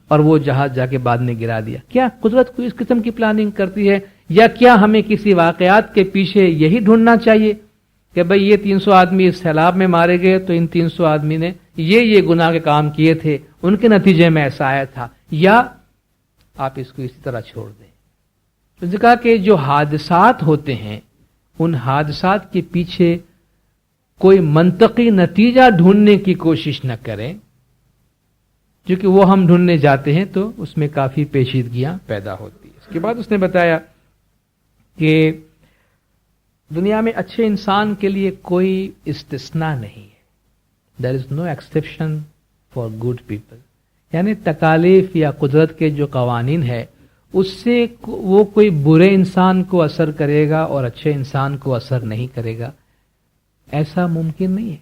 اور وہ جہاز جا کے بعد میں گرا دیا. کیا قدرت کوئی اس قسم کی پلاننگ کرتی ہے؟ یا کیا ہمیں کسی واقعات کے پیچھے یہی ڈھونڈنا چاہیے کہ بھئی یہ 300 آدمی اس سیلاب میں مارے گئے تو ان 300 آدمی نے یہ گناہ کے کام کیے تھے، ان کے نتیجے میں ایسا آیا تھا، یا آپ اس کو اسی طرح چھوڑ دیں. اس نے کہا کہ جو حادثات ہوتے ہیں ان حادثات کے پیچھے کوئی منطقی نتیجہ ڈھونڈنے کی کوشش نہ کریں، کیونکہ وہ ہم ڈھونڈنے جاتے ہیں تو اس میں کافی پیچیدگیاں پیدا ہوتی ہیں. اس کے بعد اس نے بتایا کہ دنیا میں اچھے انسان کے لیے کوئی استثناء نہیں ہے. There is no exception for good people. یعنی تکالیف یا قدرت کے جو قوانین ہے اس سے وہ کوئی برے انسان کو اثر کرے گا اور اچھے انسان کو اثر نہیں کرے گا، ایسا ممکن نہیں ہے.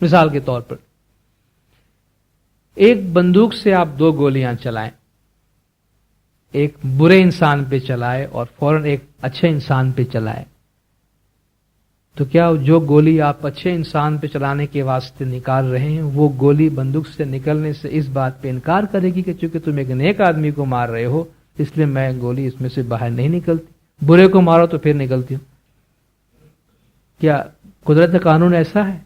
مثال کے طور پر ایک بندوق سے آپ 2 گولیاں چلائیں، ایک برے انسان پہ چلائے اور فوراً ایک اچھے انسان پہ چلائے، تو کیا جو گولی آپ اچھے انسان پہ چلانے کے واسطے نکال رہے ہیں وہ گولی بندوق سے نکلنے سے اس بات پہ انکار کرے گی کہ چونکہ تم ایک نیک آدمی کو مار رہے ہو اس لیے میں گولی اس میں سے باہر نہیں نکلتی، برے کو مارو تو پھر نکلتی ہوں؟ کیا قدرت کا قانون ایسا ہے؟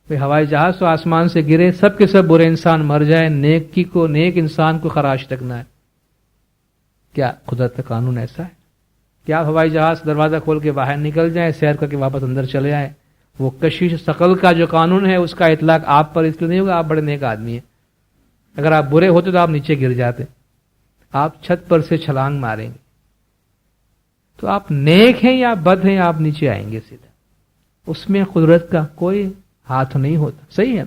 ہوائی جہاز تو آسمان سے گرے، سب کے سب برے انسان مر جائے، نیک انسان کو خراش تکنا ہے؟ کیا قدرت کا قانون ایسا ہے؟ کیا آپ ہوائی جہاز دروازہ کھول کے باہر نکل جائیں، سیر کر کے واپس اندر چلے آئیں؟ وہ کشش ثقل کا جو قانون ہے اس کا اطلاق آپ پر اس لیے نہیں ہوگا آپ بڑے نیک آدمی ہیں. اگر آپ برے ہوتے تو آپ نیچے گر جاتے، آپ چھت پر سے چھلانگ ماریں گے. تو آپ نیک ہیں یا بد ہیں آپ نیچے آئیں گے سیدھا. اس میں قدرت کا کوئی ہاتھ نہیں ہوتا. صحیح ہے.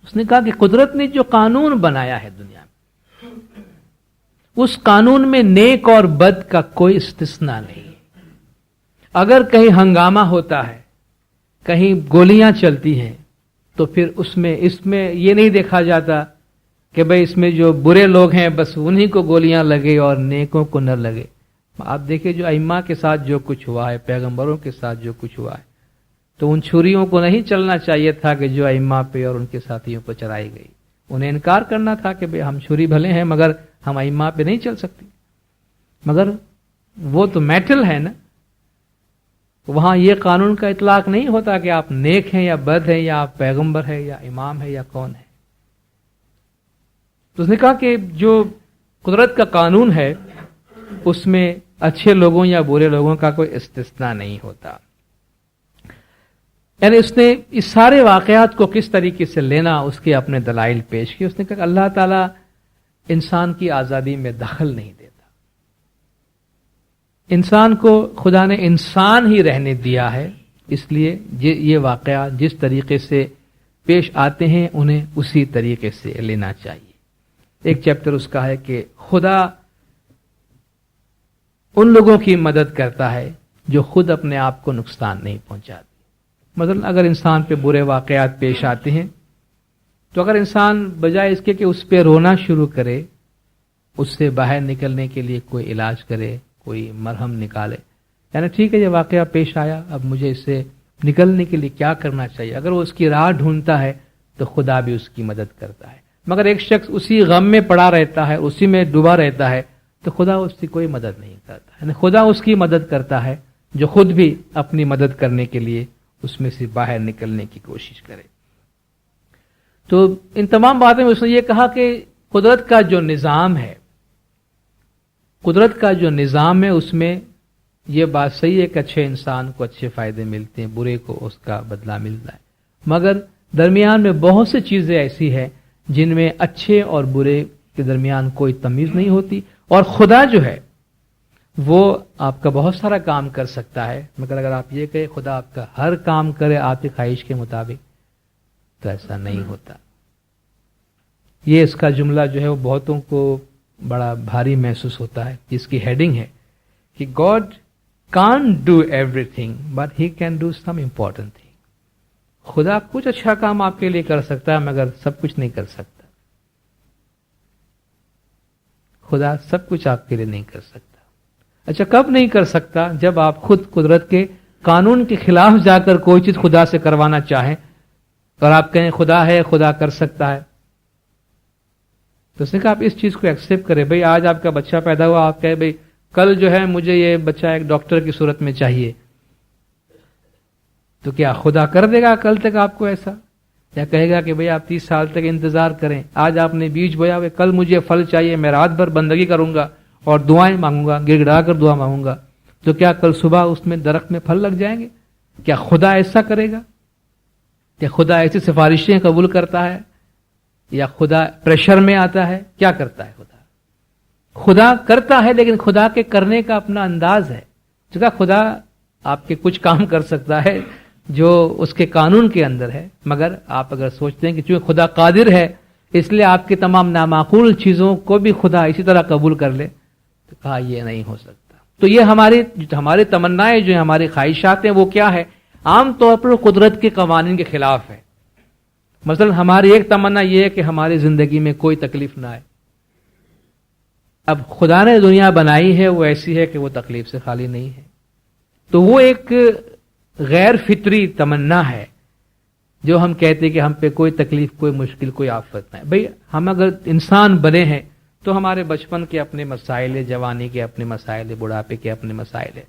اس نے کہا کہ قدرت نے جو قانون بنایا ہے دنیا میں اس قانون میں نیک اور بد کا کوئی استثناء نہیں. اگر کہیں ہنگامہ ہوتا ہے، کہیں گولیاں چلتی ہیں، تو پھر اس میں یہ نہیں دیکھا جاتا کہ بھئی اس میں جو برے لوگ ہیں بس انہی کو گولیاں لگے اور نیکوں کو نہ لگے. آپ دیکھیں جو ائمہ کے ساتھ جو کچھ ہوا ہے، پیغمبروں کے ساتھ جو کچھ ہوا ہے، تو ان چھریوں کو نہیں چلنا چاہیے تھا کہ جو ائمہ پہ اور ان کے ساتھیوں پہ چلائی گئی. انہیں انکار کرنا تھا کہ بھئی ہم چھری بھلے ہیں مگر ہم ائمہ پہ نہیں چل سکتی. مگر وہ تو میٹل ہے نا، وہاں یہ قانون کا اطلاق نہیں ہوتا کہ آپ نیک ہیں یا بد ہیں یا آپ پیغمبر ہیں یا امام ہے یا کون ہے. تو اس نے کہا کہ جو قدرت کا قانون ہے اس میں اچھے لوگوں یا برے لوگوں کا کوئی استثناء نہیں ہوتا. یعنی اس نے اس سارے واقعات کو کس طریقے سے لینا، اس کے اپنے دلائل پیش کیے. اس نے کہا کہ اللہ تعالیٰ انسان کی آزادی میں دخل نہیں دیتا. انسان کو خدا نے انسان ہی رہنے دیا ہے، اس لیے یہ واقعات جس طریقے سے پیش آتے ہیں انہیں اسی طریقے سے لینا چاہیے. ایک چیپٹر اس کا ہے کہ خدا ان لوگوں کی مدد کرتا ہے جو خود اپنے آپ کو نقصان نہیں پہنچاتے. مثلا اگر انسان پہ برے واقعات پیش آتے ہیں تو اگر انسان بجائے اس کے کہ اس پہ رونا شروع کرے، اس سے باہر نکلنے کے لیے کوئی علاج کرے، کوئی مرہم نکالے، یعنی ٹھیک ہے یہ واقعہ پیش آیا، اب مجھے اس سے نکلنے کے لیے کیا کرنا چاہیے، اگر وہ اس کی راہ ڈھونڈتا ہے تو خدا بھی اس کی مدد کرتا ہے. مگر ایک شخص اسی غم میں پڑا رہتا ہے، اسی میں ڈوبا رہتا ہے، تو خدا اس کی کوئی مدد نہیں کرتا. یعنی خدا اس کی مدد کرتا ہے جو خود بھی اپنی مدد کرنے کے لیے اس میں سے باہر نکلنے کی کوشش کرے. تو ان تمام باتوں میں اس نے یہ کہا کہ قدرت کا جو نظام ہے، قدرت کا جو نظام ہے اس میں یہ بات صحیح ہے کہ اچھے انسان کو اچھے فائدے ملتے ہیں، برے کو اس کا بدلہ ملتا ہے. مگر درمیان میں بہت سی چیزیں ایسی ہیں جن میں اچھے اور برے کے درمیان کوئی تمیز نہیں ہوتی. اور خدا جو ہے وہ آپ کا بہت سارا کام کر سکتا ہے، مگر اگر آپ یہ کہیں خدا آپ کا ہر کام کرے آپ کی خواہش کے مطابق، تو ایسا نہیں ہوتا. یہ اس کا جملہ جو ہے وہ بہتوں کو بڑا بھاری محسوس ہوتا ہے، جس کی ہیڈنگ ہے کہ God can't do everything but he can do some important thing. خدا کچھ اچھا کام آپ کے لیے کر سکتا ہے مگر سب کچھ نہیں کر سکتا. خدا سب کچھ آپ کے لیے نہیں کر سکتا. اچھا کب نہیں کر سکتا؟ جب آپ خود قدرت کے قانون کے خلاف جا کر کوئی چیز خدا سے کروانا چاہیں اور آپ کہیں خدا ہے، خدا کر سکتا ہے، تو اس نے کہا آپ اس چیز کو ایکسپٹ کریں. بھئی آج آپ کا بچہ پیدا ہوا، آپ کہیں بھئی کل جو ہے مجھے یہ بچہ ایک ڈاکٹر کی صورت میں چاہیے، تو کیا خدا کر دے گا کل تک آپ کو ایسا؟ یا کہے گا کہ بھئی آپ 30 سال تک انتظار کریں، آج آپ نے بیج بویا ہوئے، کل مجھے پھل چاہیے، میں رات بھر بندگی کروں گا اور دعائیں مانگوں گا، گڑ گڑا کر دعا مانگوں گا، تو کیا کل صبح اس میں درخت میں پھل لگ جائیں گے؟ کیا خدا ایسا کرے گا؟ کیا خدا ایسی سفارشیں قبول کرتا ہے؟ یا خدا پریشر میں آتا ہے؟ کیا کرتا ہے خدا؟ خدا کرتا ہے، لیکن خدا کے کرنے کا اپنا انداز ہے. جگہ خدا آپ کے کچھ کام کر سکتا ہے جو اس کے قانون کے اندر ہے، مگر آپ اگر سوچتے ہیں کہ چونکہ خدا قادر ہے اس لیے آپ کی تمام نامعقول چیزوں کو بھی خدا اسی طرح قبول کر لے، تو کہا یہ نہیں ہو سکتا. تو یہ ہماری تمنائیں جو ہماری خواہشات ہیں وہ کیا ہے؟ عام طور پر قدرت کے قوانین کے خلاف ہے. مثلا ہماری ایک تمنا یہ ہے کہ ہماری زندگی میں کوئی تکلیف نہ آئے. اب خدا نے دنیا بنائی ہے وہ ایسی ہے کہ وہ تکلیف سے خالی نہیں ہے، تو وہ ایک غیر فطری تمنا ہے جو ہم کہتے ہیں کہ ہم پہ کوئی تکلیف، کوئی مشکل، کوئی آفت نہ ہے. بھئی ہم اگر انسان بنے ہیں تو ہمارے بچپن کے اپنے مسائل ہیں، جوانی کے اپنے مسائل ہیں، بڑھاپے کے اپنے مسائل ہیں.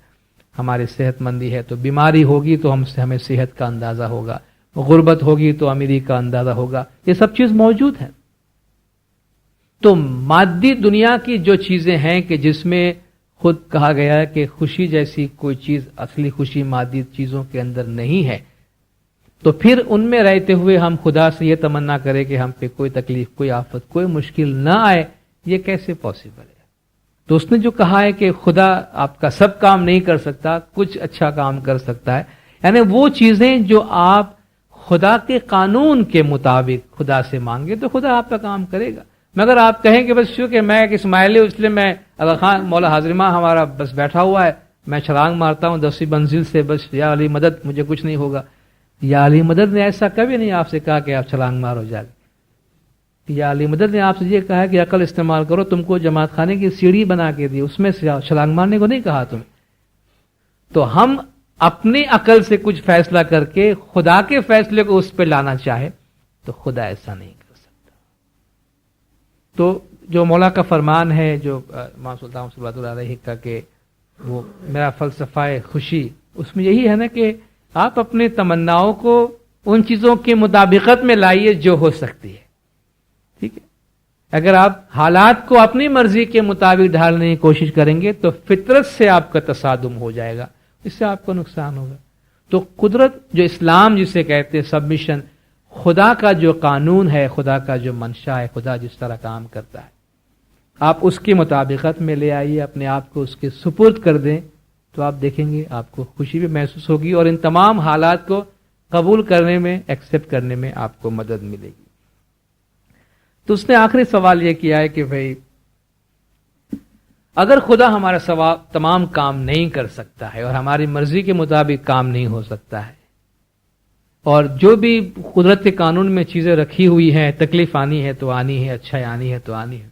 ہماری صحت مندی ہے تو بیماری ہوگی تو ہمیں صحت کا اندازہ ہوگا، غربت ہوگی تو امیری کا اندازہ ہوگا، یہ سب چیز موجود ہے. تو مادی دنیا کی جو چیزیں ہیں کہ جس میں خود کہا گیا ہے کہ خوشی جیسی کوئی چیز، اصلی خوشی مادی چیزوں کے اندر نہیں ہے، تو پھر ان میں رہتے ہوئے ہم خدا سے یہ تمنا کریں کہ ہم پہ کوئی تکلیف، کوئی آفت، کوئی مشکل نہ آئے، یہ کیسے پاسبل ہے؟ تو اس نے جو کہا ہے کہ خدا آپ کا سب کام نہیں کر سکتا، کچھ اچھا کام کر سکتا ہے، یعنی وہ چیزیں جو آپ خدا کے قانون کے مطابق خدا سے مانگے تو خدا آپ کا کام کرے گا. مگر آپ کہیں کہ بس چونکہ میں ایک اسماعیلی ہوں اس لیے میں اگر خان مولا حاضرماں ہمارا بس بیٹھا ہوا ہے، میں چھلانگ مارتا ہوں 10ویں منزل سے، بس یا علی مدد مجھے کچھ نہیں ہوگا. یا علی مدد نے ایسا کبھی نہیں آپ سے کہا کہ آپ چھلانگ مارو جا کے. کہ یا علی مدد نے آپ سے یہ کہا کہ عقل استعمال کرو، تم کو جماعت خانے کی سیڑھی بنا کے دی، اس میں سے چھلانگ مارنے کو نہیں کہا تمہیں. تو ہم اپنی عقل سے کچھ فیصلہ کر کے خدا کے فیصلے کو اس پہ لانا چاہے تو خدا ایسا نہیں کر سکتا. تو جو مولا کا فرمان ہے، جو امام سلطان صلی اللہ علیہ کا کہ وہ میرا فلسفہ خوشی، اس میں یہی ہے نا کہ آپ اپنے تمناؤں کو ان چیزوں کے مطابقت میں لائیے جو ہو سکتی ہے. ٹھیک ہے، اگر آپ حالات کو اپنی مرضی کے مطابق ڈھالنے کی کوشش کریں گے تو فطرت سے آپ کا تصادم ہو جائے گا، اس سے آپ کو نقصان ہوگا. تو قدرت جو اسلام جسے کہتے ہیں سبمیشن، خدا کا جو قانون ہے، خدا کا جو منشا ہے، خدا جس طرح کام کرتا ہے، آپ اس کی مطابقت میں لے آئیے، اپنے آپ کو اس کے سپرد کر دیں، تو آپ دیکھیں گے آپ کو خوشی بھی محسوس ہوگی اور ان تمام حالات کو قبول کرنے میں، ایکسپٹ کرنے میں آپ کو مدد ملے گی. تو اس نے آخری سوال یہ کیا ہے کہ بھئی اگر خدا ہمارا تمام کام نہیں کر سکتا ہے اور ہماری مرضی کے مطابق کام نہیں ہو سکتا ہے، اور جو بھی قدرت کے قانون میں چیزیں رکھی ہوئی ہیں، تکلیف آنی ہے تو آنی ہے، اچھائی آنی ہے تو آنی ہے،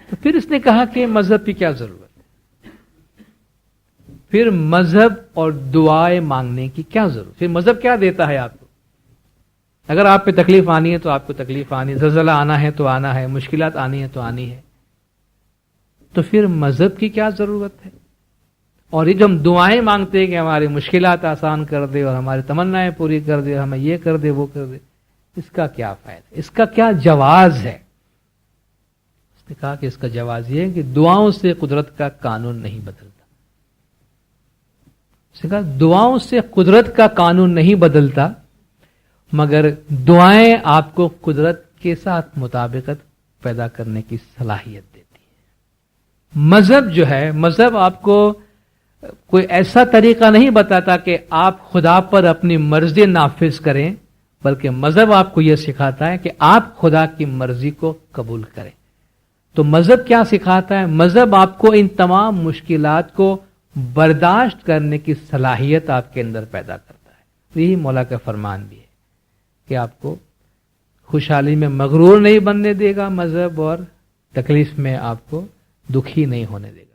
تو پھر اس نے کہا کہ مذہب کی کیا ضرورت ہے؟ پھر مذہب اور دعائیں مانگنے کی کیا ضرورت؟ پھر مذہب کیا دیتا ہے آپ کو؟ اگر آپ پہ تکلیف آنی ہے تو آپ کو تکلیف آنی ہے، زلزلہ آنا ہے تو آنا ہے، مشکلات آنی ہے تو آنی ہے، تو پھر مذہب کی کیا ضرورت ہے؟ اور یہ جو ہم دعائیں مانگتے ہیں کہ ہماری مشکلات آسان کر دے اور ہماری تمنائیں پوری کر دے، ہمیں یہ کر دے وہ کر دے، اس کا کیا فائدہ؟ اس کا کیا جواز ہے؟ اس نے کہا کہ اس کا جواز یہ ہے کہ دعاؤں سے قدرت کا قانون نہیں بدلتا. اس نے کہا دعاؤں سے قدرت کا قانون نہیں بدلتا، مگر دعائیں آپ کو قدرت کے ساتھ مطابقت پیدا کرنے کی صلاحیت دیتی ہے. مذہب جو ہے، مذہب آپ کو کوئی ایسا طریقہ نہیں بتاتا کہ آپ خدا پر اپنی مرضی نافذ کریں، بلکہ مذہب آپ کو یہ سکھاتا ہے کہ آپ خدا کی مرضی کو قبول کریں. تو مذہب کیا سکھاتا ہے؟ مذہب آپ کو ان تمام مشکلات کو برداشت کرنے کی صلاحیت آپ کے اندر پیدا کرتا ہے. تو یہی مولا کا فرمان بھی ہے کہ آپ کو خوشحالی میں مغرور نہیں بننے دے گا مذہب، اور تکلیف میں آپ کو دکھی نہیں ہونے دے گا.